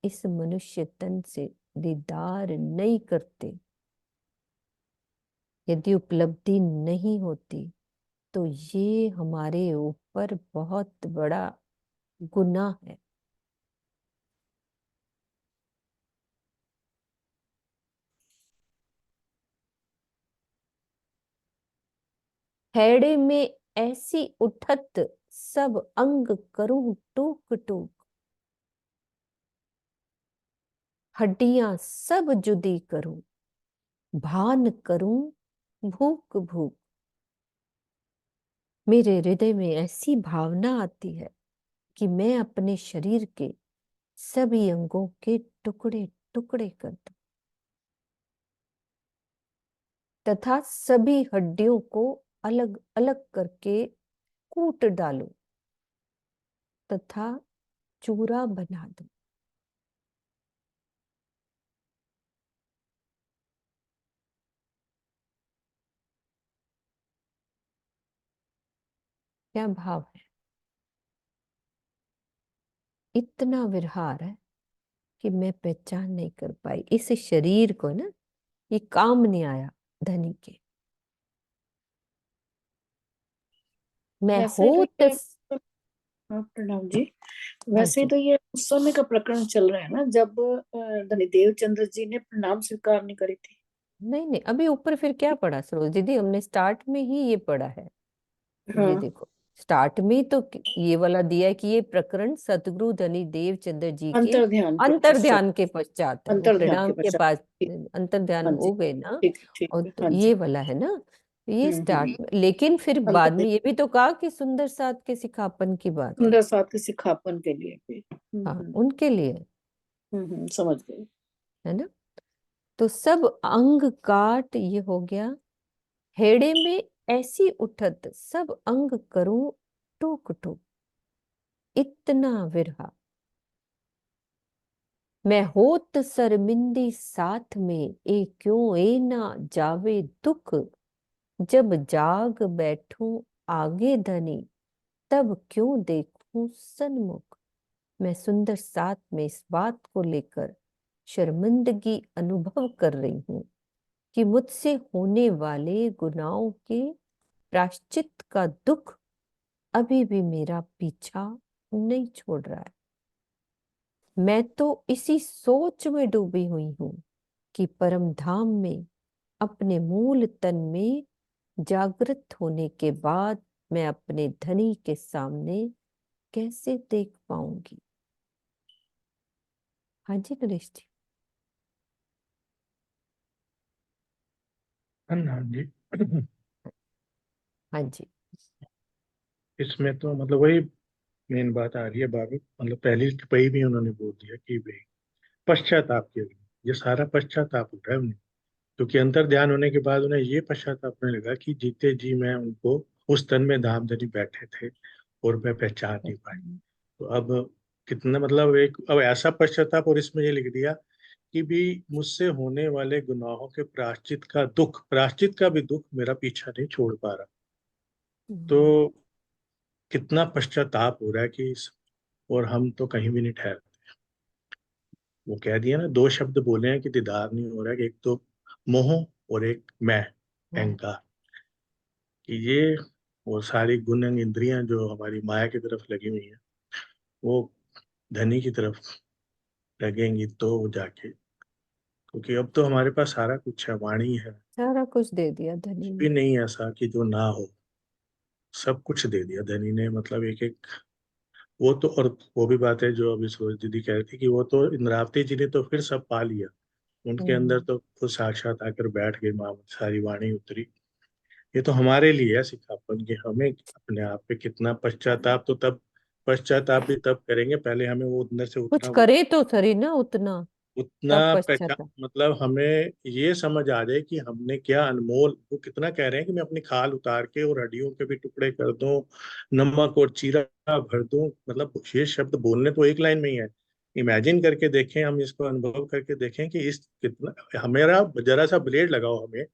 इस मनुष्य तन से दीदार नहीं करते, यदि उपलब्धि नहीं होती, तो ये हमारे ऊपर बहुत बड़ा गुनाह है। हैड़े में ऐसी उठत सब अंग करूं टूक टूक, हड्डियां सब जुदी करूं भान करूं भूक भूक। मेरे हृदय में ऐसी भावना आती है कि मैं अपने शरीर के सभी अंगों के टुकड़े टुकड़े कर दूं तथा सभी हड्डियों को अलग अलग करके कूट डालूं तथा चूरा बना दूं। क्या भाव है, इतना विरहार है कि मैं पहचान नहीं कर पाई इस शरीर को ना, ये काम नहीं आया धनी के। मैं वैसे तो होत ये हाँ, प्रणाम जी। हाँ वैसे जी, तो ये उस समय का प्रकरण चल रहा है ना, जब धनीदेव चंद्र जी ने प्रणाम स्वीकार नहीं करी थी। नहीं नहीं, अभी ऊपर फिर क्या पढ़ा सरोज दीदी, हमने स्टार्ट में ही ये पढ़ा है। ये हाँ, देखो, स्टार्ट में ही तो ये वाला दिया है कि ये प्रकरण सतगुरु धनी देव चंद्र जी के अंतर ध्यान के अंतर पश्चात। ध्यान के पश्चात है। वो अंतर ध्यान के प्रणाम के पश्चात। पास ठीक। अंतर ध्यान हाँ जी, हो गए ना, ठीक और है, तो हाँ ये जी। वाला है ना, ये हम्म। स्टार्ट में। लेकिन फिर अंतर बाद में ये भी तो कहा कि सुंदर साथ के सिखापन की बात है। सुंदर साथ के सिखापन के लिए भी। हाँ, उनके लिए समझ गई। है ना। तो सब अंग काट ये हो गया, हेड़े में ऐसी उठत सब अंग करूं टूक टूक, इतना विरहा मैं होत शर्मिंदी साथ में, ए क्यों ए ना जावे दुख, जब जाग बैठूं आगे धनी, तब क्यों देखूं सन्मुख। मैं सुंदर साथ में इस बात को लेकर शर्मिंदगी अनुभव कर रही हूं कि मुझसे होने वाले गुनाहों के प्रायश्चित का दुख अभी भी मेरा पीछा नहीं छोड़ रहा है। मैं तो इसी सोच में डूबी हुई हूं कि परम धाम में अपने मूल तन में जागृत होने के बाद मैं अपने धनी के सामने कैसे देख पाऊंगी। हाँ जी नरेश जी। हाँ जी। हाँ जी। इसमें तो मतलब वही मेन बात आ रही है बाबू, मतलब पहली पही भी उन्होंने बोल दिया कि भाई पश्चाताप के लिए, ये सारा पश्चाताप हो रहा है उन्हें, क्योंकि अंतर ध्यान होने के बाद उन्हें ये पश्चाताप होने लगा कि जीते जी मैं उनको उस तन में धाम धनी बैठे थे और मैं पहचान नहीं पाई। तो अब कितना मतलब एक अब ऐसा पश्चाताप, और इसमें ये लिख दिया कि भी मुझसे होने वाले गुनाहों के प्रायश्चित का दुख, प्रायश्चित का भी दुख मेरा पीछा नहीं छोड़ पा रहा। तो कितना पश्चाताप हो रहा है कि और हम तो कहीं भी नहीं ठहरते। वो कह दिया ना, दो शब्द बोले हैं कि दीदार नहीं हो रहा है, कि एक तो मोह और एक मैं, हाँ, अहंकार। कि ये वो सारी गुण इंद्रियां जो हमारी माया की तरफ लगी हुई हैं, वो धनी की तरफ लगेंगी तो वो जाके, क्योंकि अब तो हमारे पास सारा कुछ है, वाणी है, सारा कुछ दे दिया कुछ धनी भी ने। नहीं ऐसा कि जो ना हो, सब कुछ दे दिया धनी ने, मतलब एक एक। वो तो, और वो भी बात है जो अभी सूरज दीदी कह रही थी कि वो तो इंद्रावती जी ने तो फिर सब पा लिया, उनके अंदर हम्म, तो खुद साक्षात आकर बैठ गई माँ, सारी वाणी उतरी। ये तो हमारे लिए है सिखापन कि हमें अपने आप पे कितना पश्चाताप, तो तब पश्चाताप भी तब करेंगे, पहले हमें वो अंदर से कुछ उतना वो करे तो सही ना, उतना उतना तब पहचान, पश्चाताप। मतलब हमें ये समझ आ जाए कि हमने क्या अनमोल, वो कितना कह रहे हैं कि मैं अपनी खाल उतार के और हड्डियों के भी टुकड़े कर दूं, नमक और चीरा भर दूं, मतलब ये शब्द बोलने तो एक लाइन में ही है। इमेजिन करके देखें, हम इसको अनुभव करके देखें कि इस कितना, हमारा जरा सा ब्लेड लगाओ हमें,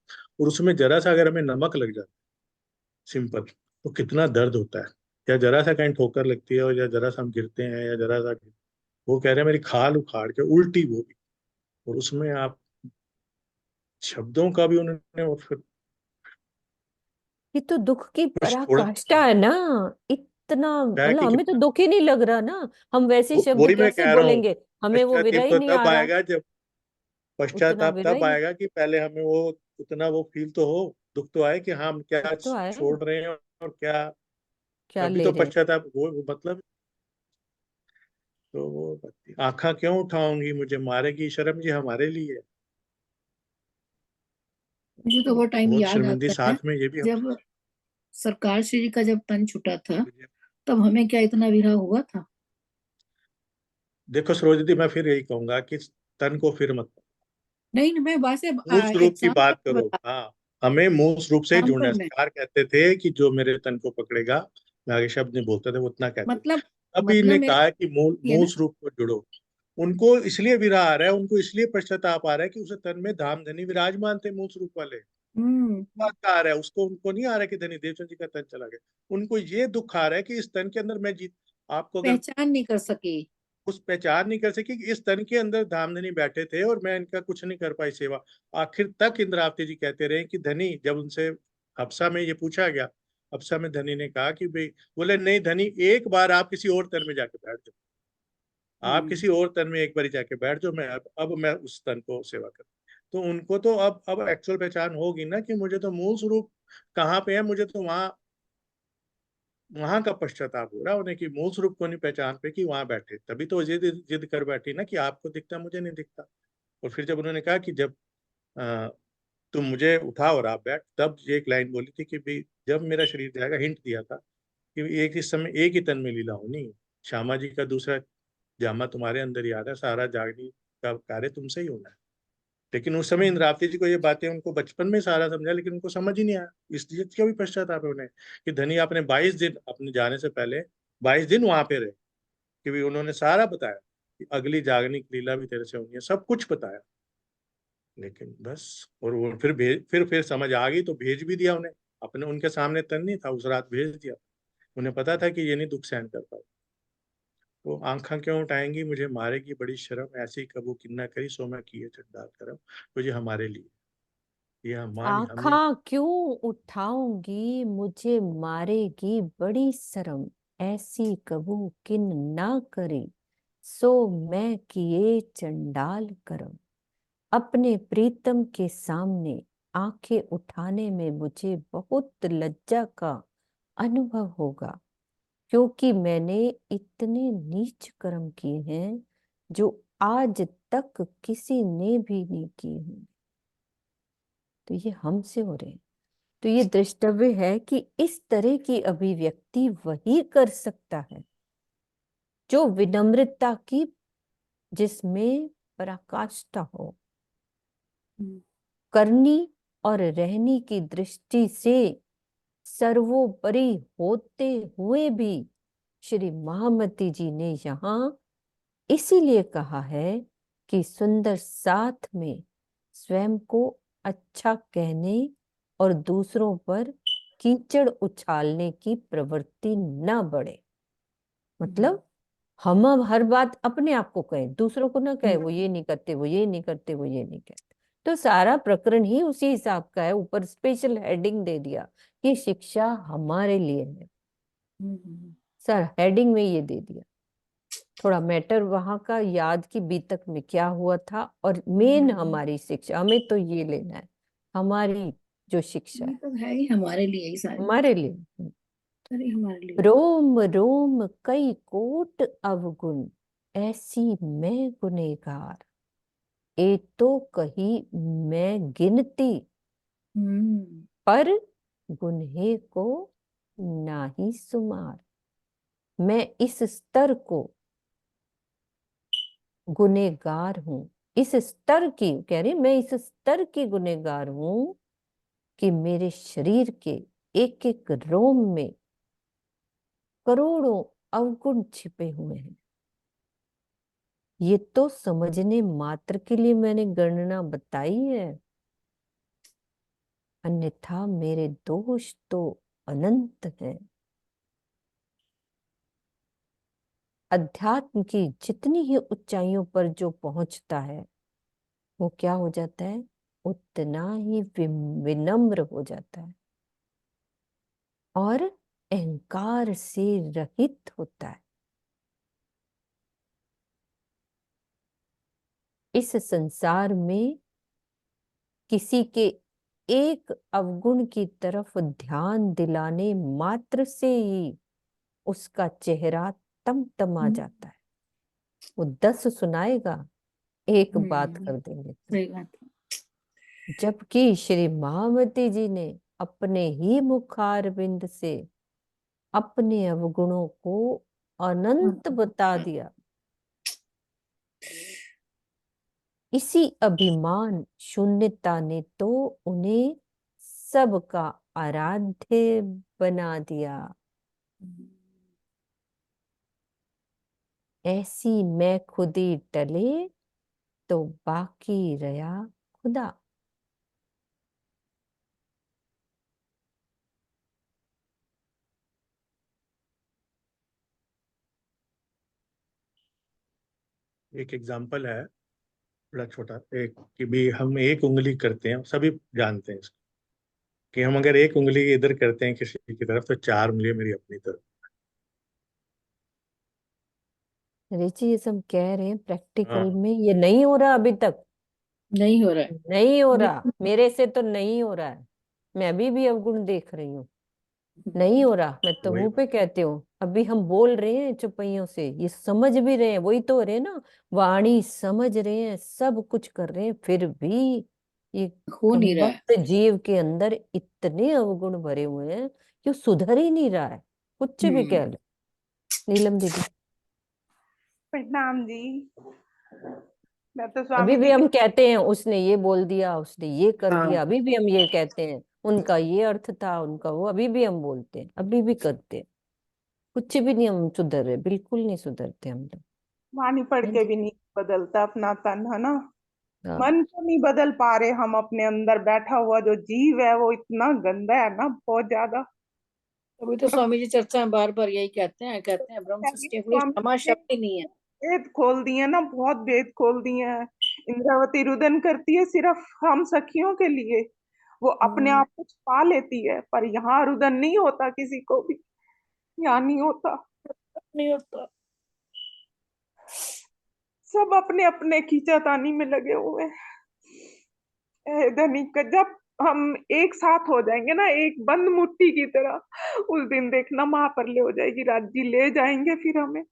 और उसमें जरा सा अगर हमें नमक लग जाए सिंपल, तो कितना दर्द होता है। या जरा सा कहीं ठोकर लगती है, और या जरा सा हम गिरते हैं, या जरा सा, वो कह रहे हैं मेरी खाल उखाड़ के उल्टी, वो भी, और उसमें आप शब्दों का भी उन्होंने, और फिर ये तो दुख की कुछ थोड़ा, पराकाष्ठा है ना। इतना क्या है मतलब कि हमें तो कितना, दुख ही नहीं लग रहा ना। हम वैसे शब्द वही मैं कैसे कह रहा हूँ, बोलेंगे, हमें वो विरह पश्चाताप ही तो नहीं तब आ रहा। आएगा जब, उतना पश्चाताप विरह तब ही नहीं। आएगा कि पहले हमें वो उतना वो फील तो हो, दुख तो आए कि हाँ हम क्या दुख तो आया, छोड़ रहे हैं और क्या, क्या तभी ले तो रहे हैं। पश्चाताप, वो मतलब, तो वो आंखा क्यों उठाऊंगी मुझे मारेगी शर्म, जी हमारे लिए है। मुझे तो वो टाइम बहुत याद शर्मिंदी आता है साथ में ये भी हम, जब सरकार श्री जी का जब तन छुटा था, मुझे, तब हमें क्या इतना विरह हुआ था? देखो सरोज दी, मैं फिर यही कहूंगा कि तन को फिर मत, नहीं नहीं, मैं वैसे मूल रूप की एग्जाम्पल बात में करो, बता, हाँ, हमें मूल रूप से ही जुड़ना है। एग्जाम्पल में, सरकार कहते थे कि जो मेरे तन को पकड़ेगा, मैं आगे शब्द नहीं बोलते थे, वो उतना कहते थे। मतलब अभी मतलब ने मेरा कहा कि मूल ये है मूल ना। रूप को जुड़ो। उनको इसलिए विरह आ रहा है, उनको इसलिए पश्चाताप आ रहा है कि उस तन में धाम धनी विराजमान थे मूल रूप वाले, हम्म। बात का आ रहा है उसको, उनको नहीं आ रहा है कि धनी देवचंद जी का तन चला गया। उनको ये दुख आ रहा है कि इस तन के अंदर मैं जीत, आपको अगर पहचान नहीं कर सकी। उस पहचान नहीं कर सकी कि इस तन के अंदर धामधनी बैठे थे और मैं इनका कुछ नहीं कर पाई सेवा। आखिर तक इंद्रावती जी कहते रहे कि धनी, जब उनसे हफ्सा में ये पूछा गया, हफ्सा में धनी ने कहा कि भाई, बोले नहीं धनी, एक बार आप किसी और तन में जाके बैठ जाओ, आप किसी और तन में एक बार जाके बैठ जाओ, मैं अब मैं उस तन को सेवा कर, तो उनको तो अब एक्चुअल पहचान होगी ना कि मुझे तो मूल स्वरूप कहाँ पे है, मुझे तो वहां वहां का पश्चाताप हो रहा है उन्हें कि मूल स्वरूप को नहीं पहचान पे कि वहां बैठे, तभी तो जिद जिद कर बैठी ना कि आपको दिखता मुझे नहीं दिखता। और फिर जब उन्होंने कहा कि जब अ, तुम मुझे उठाओ और आप बैठ, तब ये एक लाइन बोली थी कि भाई जब मेरा शरीर जाएगा, हिंट दिया था कि एक इस समय एक ही तन में लीला होनी, श्यामा जी का दूसरा जामा तुम्हारे अंदर ही आ रहा है, सारा जागने का कार्य तुमसे ही होना है। लेकिन उस समय इंद्रावती जी को ये बातें, उनको बचपन में सारा समझा, लेकिन उनको समझ ही नहीं आया, इसलिए क्यों भी पश्चाताप है उन्हें कि धनी आपने 22 दिन अपने जाने से पहले 22 दिन वहां पे रहे, कि भी उन्होंने सारा बताया कि अगली जागनी की लीला भी तेरे से होनी है, सब कुछ बताया। लेकिन बस, और वो फिर फिर समझ आ गई तो भेज भी दिया उन्हें, अपने उनके सामने तन नहीं था, उस रात भेज दिया। उन्हें पता था कि ये नहीं दुख सहन कर पाए। वो आंखा क्यों उठाएंगी मुझे मारेगी बड़ी शर्म, ऐसी कबू किन्ना करी सो मैं किए चंडाल करम, तो ये हमारे लिए, ये हम ही, आँखा क्यों उठाऊंगी, मुझे मारेगी बड़ी शर्म, ऐसी कबू किन ना करे, सो मैं किए चंडाल करम। अपने प्रीतम के सामने आंखें उठाने में मुझे बहुत लज्जा का अनुभव होगा, क्योंकि मैंने इतने नीच कर्म किए हैं जो आज तक किसी ने भी नहीं किए हैं। तो ये हमसे हो रहे हैं। तो ये द्रष्टव्य है कि इस तरह की अभिव्यक्ति वही कर सकता है जो विनम्रता की, जिसमें पराकाष्ठा हो। करनी और रहनी की दृष्टि से सर्वोपरि होते हुए भी श्री महामती जी ने यहाँ इसीलिए कहा है कि सुंदर साथ में स्वयं को अच्छा कहने और दूसरों पर कीचड़ उछालने की प्रवृत्ति न बढ़े। मतलब हम अब हर बात अपने आप को कहें, दूसरों को ना कहें वो ये नहीं करते, वो ये नहीं करते, वो ये नहीं करते। तो सारा प्रकरण ही उसी हिसाब का है। ऊपर स्पेशल हेडिंग दे दिया कि शिक्षा हमारे लिए है, सर हेडिंग में ये दे दिया। थोड़ा मैटर वहां का याद की बीतक में क्या हुआ था, और मेन हमारी शिक्षा, हमें तो ये लेना है, हमारी जो शिक्षा ये है तो है ही हमारे लिए ही सारी, हमारे लिए। सारी हमारे लिए। रोम रोम कई कोट अवगुण, ऐसी मैं गुनेगार, ए तो कही मैं गिनती, हम्म। पर गुन्हे को नाही सुमार। मैं इस स्तर को गुनेगार हूं, इस स्तर की, कह रही मैं इस स्तर की गुनेगार हूं कि मेरे शरीर के एक एक रोम में करोड़ों अवगुण छिपे हुए हैं। ये तो समझने मात्र के लिए मैंने गणना बताई है, अन्यथा मेरे दोष तो अनंत हैं। अध्यात्म की जितनी ही ऊंचाइयों पर जो पहुंचता है वो क्या हो जाता है, उतना ही विनम्र हो जाता है और अहंकार से रहित होता है। इस संसार में किसी के एक अवगुण की तरफ ध्यान दिलाने मात्र से ही उसका चेहरा तमतमा जाता है। वो 10 सुनाएगा, एक बात कर देंगे। सही बात है। जबकि श्री महामती जी ने अपने ही मुखारविंद से अपने अवगुणों को अनंत बता दिया। इसी अभिमान शून्यता ने तो उन्हें सबका आराध्य बना दिया। ऐसी मैं खुदी टले तो बाकी रहा खुदा। एक एग्जाम्पल है बड़ा छोटा, एक कि भी हम एक उंगली करते हैं, सभी जानते हैं इसको, कि हम अगर एक उंगली इधर करते हैं किसी की तरफ तो 4 उंगलियां मेरी अपनी तरफ। रिची ये सब कह रहे हैं, प्रैक्टिकल हाँ, में ये नहीं हो रहा अभी तक, नहीं हो रहा है। नहीं हो रहा, बिल्कुल मेरे से तो नहीं हो रहा है। मैं अभी भी अवगुण देख रही हूँ, नहीं हो रहा। मैं तो वही मुंह पे बात। कहती हूँ, अभी हम बोल रहे हैं चुपैयों से, ये समझ भी रहे हैं, वही तो हो रहे हैं ना, वाणी समझ रहे हैं, सब कुछ कर रहे हैं, फिर भी ये हो नहीं रहा है। कमबख्त जीव के अंदर इतने अवगुण भरे हुए हैं कि वो सुधर ही नहीं रहा है, कुछ भी कह ले। नीलम दीदी, प्रणाम जी। मैं तो अभी स्वामी भी जी हम के कहते हैं उसने ये बोल दिया, उसने ये कर हाँ, दिया, अभी भी हम ये कहते हैं, उनका ये अर्थ था, उनका वो, अभी भी हम बोलते हैं, अभी भी करते हैं। कुछ भी नहीं हम सुधर रहे, बिल्कुल नहीं सुधरते हम लोग। वाणी पढ़ हाँ के जी। भी नहीं बदलता अपना तन, है ना। हाँ, मन को नहीं बदल पा रहे हम, अपने अंदर बैठा हुआ जो जीव है वो इतना गंदा है ना, बहुत ज्यादा। अभी तो स्वामी जी चर्चा में बार बार यही कहते हैं ब्रह्म सृष्टि के लिए स्वामी क्षमा जी शब्द ही नहीं है। ने भेद खोल दिए ना, बहुत भेद खोल दिए हैं। इंद्रावती रुदन करती है सिर्फ हम सखियों के लिए, वो अपने आप को छुपा लेती है, पर यहाँ रुदन नहीं होता किसी को भी, यहाँ नहीं होता। नहीं होता। सब अपने अपने खींचातानी में लगे हुए हैं। धनिक जब हम एक साथ हो जाएंगे ना, एक बंद मुट्ठी की तरह, उस दिन देखना माँ पर ले हो जाएगी, राज्य ले जाएंगे फिर हमें।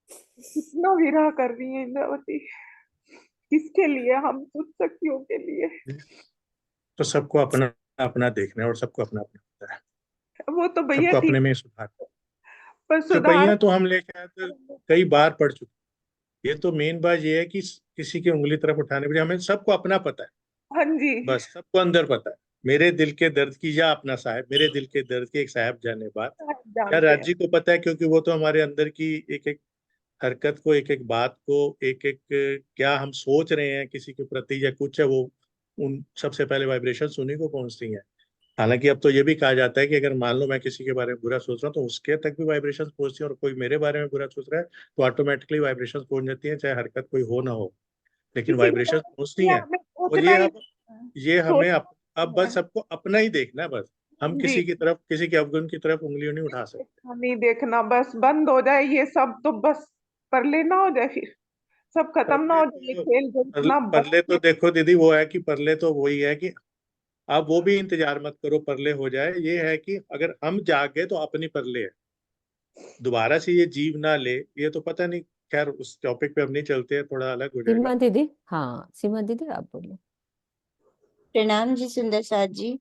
कितना विरह कर रही है इंद्रावती, किसके लिए? हम खुद सखियों के लिए। तो सबको अपना अपना देखना है और सबको अपना अपना होता है, वो तो भैया सबको ठीक, अपने में सुधार। पर सुधार। चौपाइयाँ तो हम लेके आए थे, कई बार पढ़ चुके। ये तो मेन बात ये है कि किसी की उंगली तरफ उठाने पर हमें सबको अपना पता है, हाँ जी, बस सबको अंदर पता है। मेरे दिल के दर्द की या अपना साहब, मेरे दिल के दर्द की एक साहब जाने बात, या जानते हैं। राज्य को पता है, क्योंकि वो तो हमारे अंदर की एक एक हरकत को, एक एक बात को, एक एक क्या हम सोच रहे हैं किसी के प्रति या कुछ है, वो उन सबसे पहले वाइब्रेशन उन्हीं को पहुंचती हैं। हालांकि अब तो ये भी कहा जाता है कि अगर मान लो मैं किसी के बारे में बुरा सोच रहा हूँ तो उसके तक भी वाइब्रेशन पहुंचती है, और कोई मेरे बारे में बुरा सोच रहा है तो ऑटोमेटिकली वाइब्रेशन पहुंच जाती है, चाहे हरकत कोई हो ना हो, लेकिन किसी के वाइब्रेशन बारे पहुंचती में हैं। हमें और सोचना ही, ये हमें अब सोचना बस है। सबको अपना ही देखना है, बस हम जी, किसी की तरफ, किसी के अवगुण की तरफ उंगलियों नहीं उठा सकते। नहीं देखना, बस बंद हो जाए ये सब तो बस, पर लेना हो जाए फिर, सब खत्म ना परले हो जाए, ये तो खेल जो इतना परले बड़ा तो देखो दीदी, वो है कि परले तो वही है कि आप वो भी इंतजार मत करो परले हो जाए, ये है कि अगर हम जागे तो अपनी परले है, दोबारा से ये जीव ना ले, ये तो पता नहीं। खैर उस टॉपिक पे हम नहीं चलते हैं, थोड़ा अलग हो जाएगा। सीमा दीदी, हाँ सीमा दीदी आप बोलो। प्रणाम जी सुंदर साथ जी।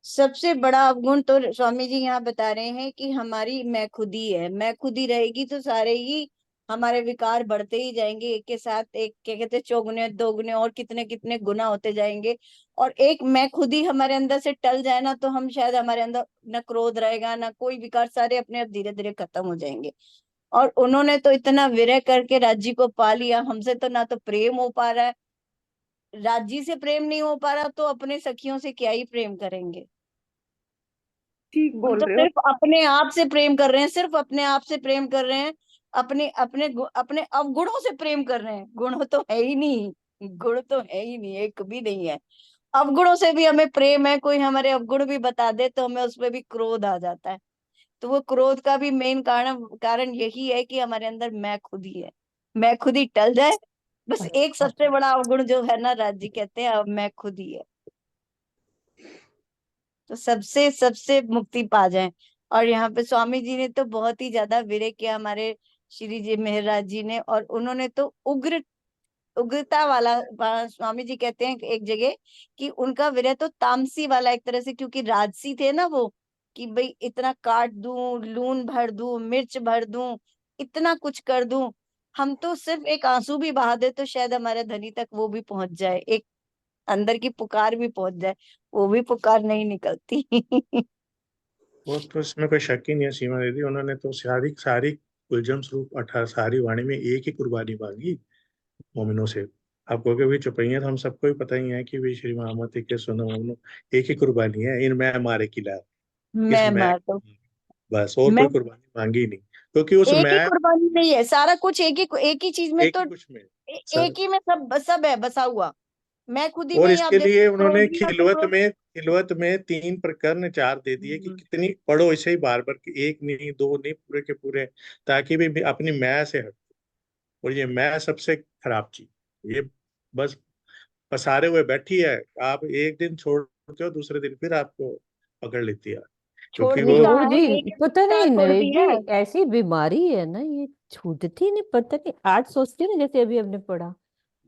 सबसे बड़ा अवगुण तो स्वामी जी यहाँ बता रहे हैं कि हमारी मैं खुदी है। मैं खुदी रहेगी तो सारे ही हमारे विकार बढ़ते ही जाएंगे, एक के साथ एक, क्या कहते हैं, चौगुने दोगुने और कितने कितने गुना होते जाएंगे। और एक मैं खुदी हमारे अंदर से टल जाए ना, तो हम शायद हमारे अंदर न क्रोध रहेगा ना कोई विकार, सारे अपने आप धीरे धीरे खत्म हो जाएंगे। और उन्होंने तो इतना विरह करके राज्य को पा लिया, हमसे तो ना तो प्रेम हो पा रहा है। राज्य से प्रेम नहीं हो पा रहा तो अपने सखियों से क्या ही प्रेम करेंगे। ठीक हम बोल तो रहे हो। सिर्फ अपने आप से प्रेम कर रहे हैं, सिर्फ अपने आप से प्रेम कर रहे हैं। अपने अवगुणों से प्रेम कर रहे हैं। गुण तो है ही नहीं, गुण तो है ही नहीं, एक भी नहीं है। अवगुणों से भी हमें प्रेम है। कोई हमारे अवगुण भी बता दे तो हमें उसमें भी क्रोध आ जाता है। तो वो क्रोध का भी मेन कारण कारण यही है कि हमारे अंदर मैं खुद ही है। मैं खुद ही टल जाए, बस एक सबसे बड़ा अवगुण जो है ना, राज्य कहते हैं, अब मैं खुद ही है। तो सबसे सबसे मुक्ति पा जाए। और यहाँ पे स्वामी जी ने तो बहुत ही ज्यादा विरह किया, हमारे श्री जी महाराज जी ने। और उन्होंने तो उग्रता वाला, स्वामी जी कहते हैं एक जगह कि उनका विरह तो तामसी वाला एक तरह से, क्योंकि राजसी थे ना वो, कि भाई इतना काट दूं, लून भर दूं, मिर्च भर दूं, इतना कुछ कर दूं। हम तो सिर्फ एक आंसू भी बहा दे तो शायद हमारे धनी तक वो भी पहुंच जाए, एक अंदर की पुकार भी पहुंच जाए। वो भी पुकार नहीं निकलती। वो तो इसमें कोई शक ही नहीं है सीमा दीदी, उन्होंने तो सारी सारी उलझन स्वरूप 18 सारी वाणी में एक ही कुर्बानी मांगी मोमिनों से। आप कहोगे भाई चुपैया, तो हम सबको भी पता ही है कि भाई श्री महामती के सुनो मोमिनो, एक ही कुर्बानी है, इन मैं मारे की लाल। इस मैं मैं मार दो। बस, और मैं कोई कुर्बानी मांगी ही नहीं, क्योंकि उस एक ही मैं कुर्बानी नहीं है, सारा कुछ एक ही चीज में एक तो ही कुछ में सर। एक ही में सब सब है बसा हुआ। मैं खुद ही और में ही, आप इसके जैसे लिए क्रोध उन्होंने लिया तो क्रोध। खिलवत में 3 प्रकरण 4 दे दिए कि हम्म, कितनी पढ़ो इसे ही बार बार, कि एक नहीं दो नहीं, पूरे के पूरे, ताकि भी अपनी मैं से हट। और ये मैं सबसे खराब चीज, ये बस पसारे हुए बैठी है। आप एक दिन छोड़ते हो, दूसरे दिन फिर आपको पकड़ लेती है, क्योंकि ये छोड़ती वो कहाँ रोज है, ही, एक पता साथ नहीं नरेश छोड़ती जी, है। ऐसी बीमारी है ना ये, छूटती नहीं, पता नहीं। आज सोचती हूँ ना, जैसे अभी हमने पढ़ा,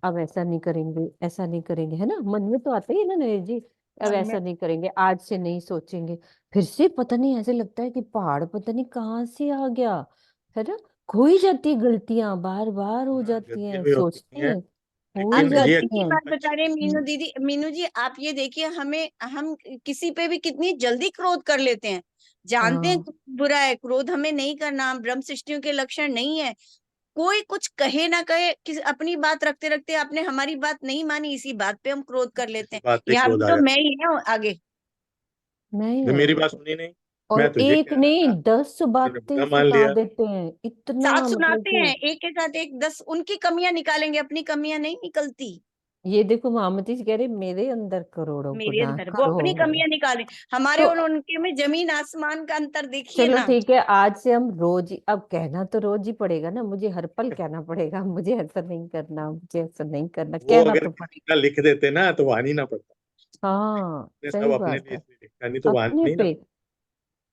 अब ऐसा नहीं करेंगे, ऐसा नहीं करेंगे, है ना, मन में तो आता ही है ना नरेश जी, अब मन में ऐसा नहीं करेंगे, आज से नहीं सोचेंगे। फिर से पता नहीं ऐसे लगता है कि पहाड़ पता नहीं कहाँ से आ गया, है ना। हो ही जाती है गलतियां, बार बार हो हाँ, जाती गलतियां हैं, भी सोचते होती हैं, हैं, हो ही आप लेकिन ये गलती जाती की हैं। बात बता रहे हैं अच्छी। मीनू दीदी, मीनू जी आप ये देखिए, हम किसी पे भी कितनी जल्दी क्रोध कर लेते हैं। जानते हैं हाँ, क्रोध बुरा है, क्रोध हमें नहीं करना, हम ब्रह्म सृष्टियों के लक्षण नहीं है। कोई कुछ कहे ना कहे, अपनी बात रखते रखते आपने हमारी बात नहीं मानी, इसी बात पे हम क्रोध कर लेते इसी हैं। बात पे यहाँ क्रोध भी आ तो जाता मैं ही है आगे। नहीं है, मेरी है। बात सुनी नहीं, और मैं तो ये एक कह रहा नहीं, था, 10 उन्होंने बातें बुरा मान सुना लिया। देते हैं, साथ इतना मतलब सुनाते कि हैं, एक के साथ एक 10 उनकी कमियां निकालेंगे, अपनी कमियां नहीं निकलती। ये देखो महामती जी कह रहे मेरे अंदर करोड़ों मेरे गुनाह अंदर वो अपनी करोड़ों। कमियां निकालें, हमारे तो और उनके में जमीन आसमान का अंतर देखिए चलो ना। ठीक है, आज से हम रोज ही, अब कहना तो रोज ही पड़ेगा ना, मुझे हर पल कहना पड़ेगा, मुझे ऐसा नहीं करना, मुझे ऐसा नहीं करना, वो कहना अगर तो किसी पड़ेगा। का लिख देते ना तो वानी ना पड़ता। हाँ, ये सब सही अपने बात लिए है। इसलिए लिखा, नहीं तो अपने वानी ना पे, पड़ता।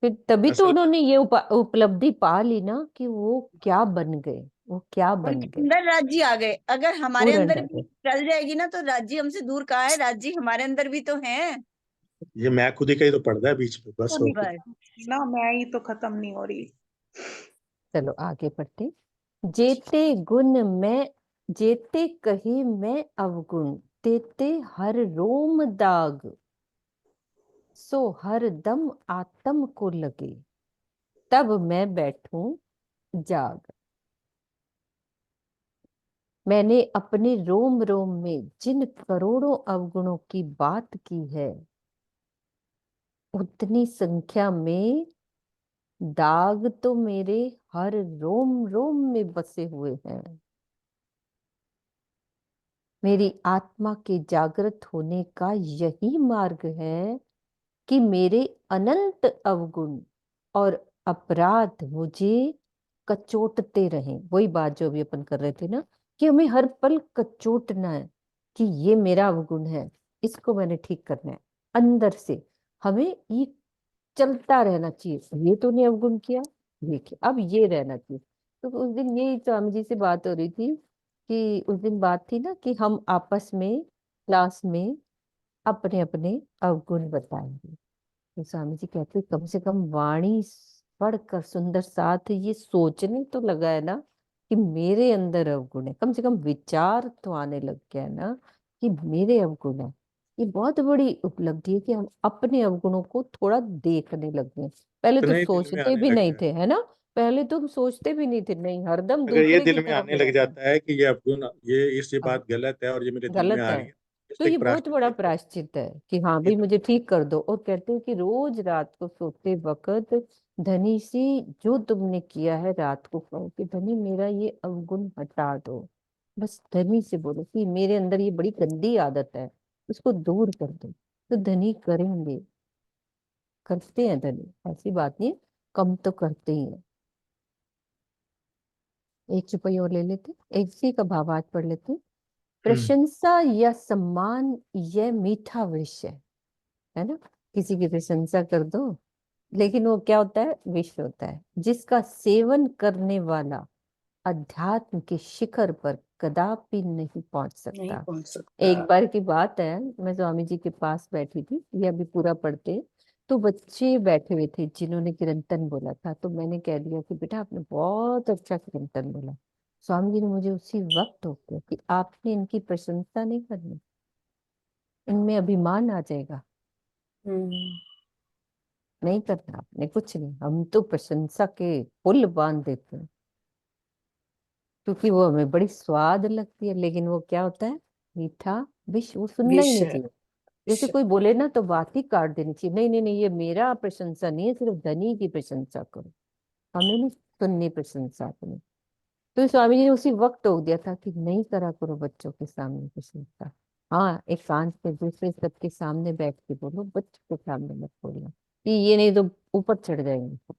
फिर तभी तो असल बात उन्होंने ये उपलब्धि पा ली ना, कि वो क्या बन गए, वो क्या बन उनके गए, अंदर राज्य आ गए, अगर हमारे पूर्ण अंदर भी रहे। चल जाएगी ना तो राज्य हमसे दूर कहाँ है, राज्य हमारे अंदर भी तो है। ये मैं खुद ही का ही तो पड़ता है बीच में, बस और कुछ। बस ना, मैं ही तो खत्म नहीं हो रही। चलो आगे बढ़ते। जेते गुण मैं, जेते कहे मैं अवगुण, तेते हर रोम दाग, सो हर दम आत्म को लगे, तब मैं बैठूं जाग। मैंने अपने रोम रोम में जिन करोड़ों अवगुणों की बात की है, उतनी संख्या में दाग तो मेरे हर रोम रोम में बसे हुए हैं। मेरी आत्मा के जागृत होने का यही मार्ग है कि मेरे अनंत अवगुण और अपराध मुझे कचोटते रहें। वही बात जो अभी अपन कर रहे थे ना, कि हमें हर पल कचोटना है, कि ये मेरा अवगुण है, इसको मैंने ठीक करना है अंदर से। हमें ये चलता रहना चाहिए, ये तो नहीं अवगुण किया, देखिए अब ये रहना चाहिए। तो उस दिन यही स्वामी जी से बात हो रही थी, कि उस दिन बात थी ना कि हम आपस में क्लास में अपने अपने अवगुण बताएंगे। तो स्वामी जी कहते कम से कम वाणी पढ़कर सुंदर साथ ये सोचने तो लगा है ना कि मेरे अंदर अवगुण है, कम से कम विचार तो आने लग गया है ना कि मेरे अवगुण है। ये बहुत बड़ी उपलब्धि है कि हम अपने अवगुणों को थोड़ा देखने लग गए। पहले तो इतना ही दिल में सोचते आने भी लग नहीं गया। थे, है ना, पहले तो हम सोचते भी नहीं थे, नहीं, हरदम अगर ये दूसरे की दिल में तरफ आने मेरा लग ध्यान। जाता है कि ये अवगुण, ये हाँ, बात गलत है और ये मेरे दिल में गलत आ है। रही है, तो इसका ये एक बहुत प्रायश्चित बड़ा है कि प्रायश्चित है कि हाँ ये भाई मुझे ठीक कर दो। और कहते हैं कि रोज रात को सोते वक्त धनी सी जो तुमने किया है रात को कहो कि धनी मेरा ये अवगुण हटा दो। बस धनी से बोलो कि मेरे अंदर ये बड़ी गंदी आदत है, उसको दूर कर दो। तो धनी करेंगे, करते हैं धनी, ऐसी बात नहीं है, कम तो करते ही है। एक चुपई और ले लेते, एक सी का भावार्थ पढ़ लेते। प्रशंसा या सम्मान यह मीठा विष है ना। किसी की प्रशंसा कर दो, लेकिन वो क्या होता है, विष होता है, जिसका सेवन करने वाला अध्यात्म के शिखर पर कदापि नहीं पहुंच नहीं सकता। पहुंच सकता। एक बार की बात है, मैं स्वामी जी के पास बैठी थी, ये अभी पूरा पढ़ते, तो बच्चे बैठे हुए थे जिन्होंने कीर्तन बोला था। तो मैंने कह दिया कि बेटा आपने बहुत अच्छा कीर्तन बोला। स्वामी जी ने मुझे उसी वक्त टोका कि आपने इनकी प्रशंसा नहीं करनी, इनमें अभिमान आ जाएगा, नहीं करना आपने कुछ नहीं। हम तो प्रशंसा के पुल बांध देते हैं क्योंकि वो हमें बड़ी स्वाद लगती है, लेकिन वो क्या होता है, मीठा विष, वो सुनना ही विष नहीं है, चाहिए। जैसे विष। कोई बोले ना तो बात ही काट देनी चाहिए, नहीं नहीं नहीं, ये मेरा प्रशंसा नहीं है, सिर्फ धनी की प्रशंसा करो, हमें नहीं सुननी प्रशंसा अपनी। तो स्वामी जी ने उसी वक्त टोक दिया था कि नहीं करा करो बच्चों के सामने प्रशंसा। हाँ, एक कांच पे दूसरे सबके सामने बैठ के बोलो, बच्चों के सामने मत बोलना कि ये नहीं तो ऊपर चढ़ जाएंगे।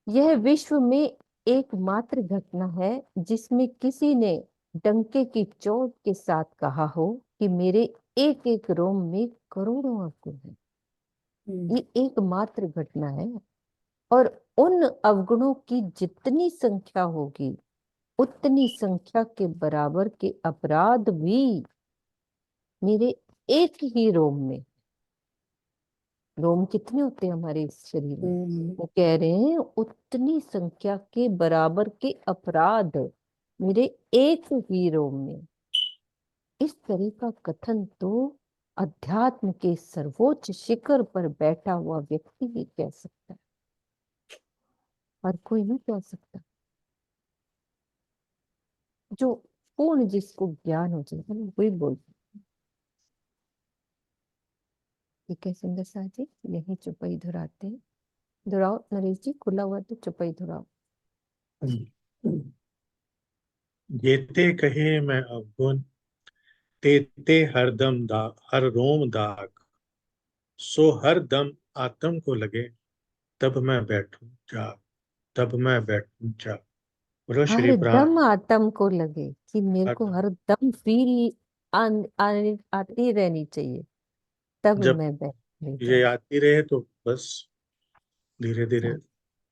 यह विश्व में एकमात्र घटना है जिसमें किसी ने डंके की चोट के साथ कहा हो कि मेरे एक एक रोम में करोड़ों अवगुण हैं। ये एकमात्र घटना है। और उन अवगुणों की जितनी संख्या होगी उतनी संख्या के बराबर के अपराध भी मेरे एक ही रोम में। रोम कितने होते हैं हमारे इस शरीर में, वो कह रहे हैं उतनी संख्या के बराबर के अपराध मेरे एक ही रोम में। इस तरह का कथन तो अध्यात्म के सर्वोच्च शिखर पर बैठा हुआ व्यक्ति ही कह सकता है, और कोई नहीं कह सकता। जो पूर्ण जिसको ज्ञान हो जाएगा ना वही बोल। ठीक है सुंदर साह जी, यही चुपई धुराते हैं। धुराओ नरेश जी, खुला हुआ तो चुपई धुराओ। जेते कहे मैं अवगुण, तेते हरदम दाग, हर रोम दाग, सो हर दम आत्म को लगे, तब मैं बैठूं जाग, तब मैं बैठूं जाग। बोलो हर श्री दम प्राण। आत्म को लगे कि मेरे हर को दम, हर दम फील आती रहनी चाहिए, तब जब मैं बैठ नहीं ये जाऊँ। आती रहे तो बस धीरे धीरे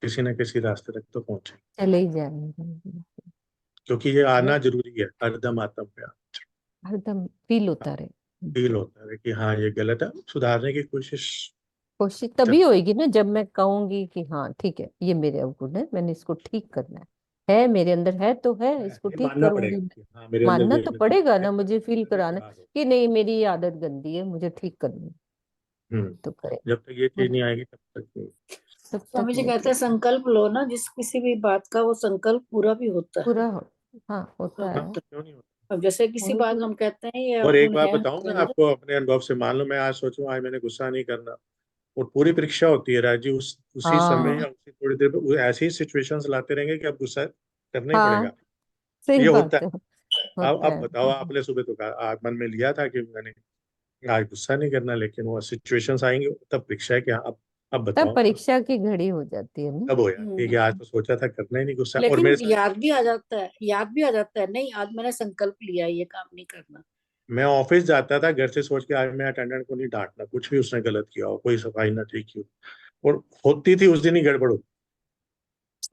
किसी न किसी रास्ते तक तो पहुंचे, चले ही जाएंगे। क्योंकि ये वो आना जरूरी है। हरदम आत्म पे हरदम फील होता रहे। फील होता है कि हाँ ये गलत है, सुधारने की कोशिश कोशिश तभी चल। होएगी ना जब मैं कहूंगी कि हाँ ठीक है ये मेरे अवगुण है, मैंने इसको ठीक करना है मेरे अंदर है तो है, इसको ये ठीक मानना करूंगी पड़ेगा मैं। कि हाँ मेरे अंदर मानना ये तो गलती पड़ेगा है, ना, मुझे फील तभी कराना सुधार हो। कि नहीं मेरी ये आदत गंदी है, मुझे ठीक करनी है, हम्म। तो करे। जब तक ये चीज मुझे नहीं आएगी तब तक नहीं। तब तक स्वामी जी नहीं कहते ठीक हैं संकल्प लो ना, जिस किसी भी बात का वो संकल्प पूरा भी होता है। पूरा हो। हाँ होता हाँ है। तो क्यों नहीं होता। अब जैसे किसी वही बात तो। हम कहते हैं ये और एक अवगुण बात है बताऊं हमारे मैं अंदर। आपको अपने अनुभव से, मान लो मैं आज सोचूं आज मैंने गुस्सा नहीं करना, और पूरी परीक्षा होती है राजी, उसी समय या हाँ उसी थोड़ी देर में वो ऐसी ही सिचुएशंस लाते रहेंगे कि अब गुस्सा करना ही हाँ पड़ेगा। सही ये होता बात है। है। होता अब है। बताओ, आपने सुबह तो कहा, आज मन में लिया था कि मैंने आज गुस्सा नहीं करना, लेकिन वो सिचुएशंस आएंगे तब परीक्षा है कि हाँ अब तब बताओ परीक्षा की घड़ी हो जाती है ना। कब होया, ठीक है आज हम्म। तो सोचा था करना ही नहीं गुस्सा, और लेकिन मेरे साथ याद भी आ जाता है, याद भी आ जाता है, नहीं आज मैंने संकल्प लिया है ये काम नहीं करना। मैं ऑफिस जाता था घर से सोच के आज मैं अटेंडेंट को नहीं डांटना, कुछ भी उसने गलत किया हो, कोई सफाई ना ठीक की हो, और होती थी उस दिन ही गड़बड़ होती,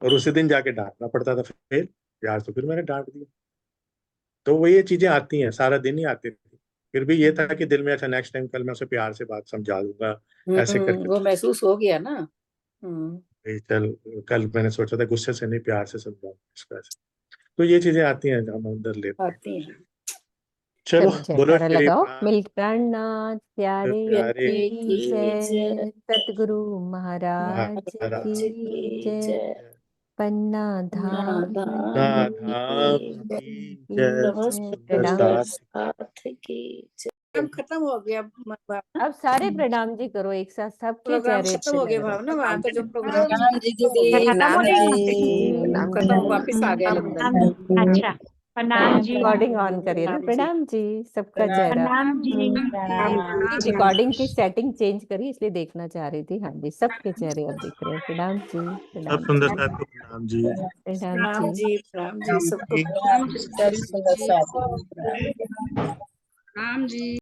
और उसी दिन जाके डांटना पड़ता था फिर, यार तो फिर मैंने डांट दिया। तो वो ये चीजें आती हैं, सारा दिन ही आती थी। फिर भी ये था कि दिल में अच्छा नेक्स्ट टाइम कल मैं उसे प्यार से बात समझा दूंगा, ऐसे करके वो महसूस हो गया ना। भाई चल, कल मैंने सोचा था गुस्से से नहीं प्यार से समझाऊंगा इसको ऐसे। तो ये चीजें आती हैं हम अंदर लेते हैं। आती हैं। चलो चलो बोलो जयकारा श्री लगाओ, प्राण मिल प्राणनाथ प्यारे प्यारे की की जय, जय, सतगुरु महाराज महाराज की की जय, जय, पन्ना धाम धाम धाम की की की जय, जय, सुंदर प्रणाम। सुंदर साथ साथ की जय। प्रोग्राम खत्म हो गया भावना, अब सारे प्रणाम जी करो एक साथ, सबके प्रोग्राम चेहरे खत्म पे हो गया लग रहा है। भावना, वहाँ पे जो प्रोग्राम प्रणाम जी दीदी, खत्म हो प्रणाम गया? जी, प्रणाम खत्म जी। वापिस आ गया लंदन। अच्छा, प्रणाम जी। रिकॉर्डिंग ऑन करिए ना। प्रणाम जी, सबका चेहरा। प्रणाम जी। रिकॉर्डिंग की सेटिंग चेंज करी इसलिए देखना चाह रही थी। हाँ जी, सबके चेहरे अब दिख रहे हैं। प्रणाम जी, सब प्रणाम सुंदर जी, साथ को प्रणाम जी। प्रणाम प्रणाम जी। जी, प्रणाम जी, सबको जी। प्रणाम, सारी सुंदर साथ को प्रणाम। प्रणाम जी।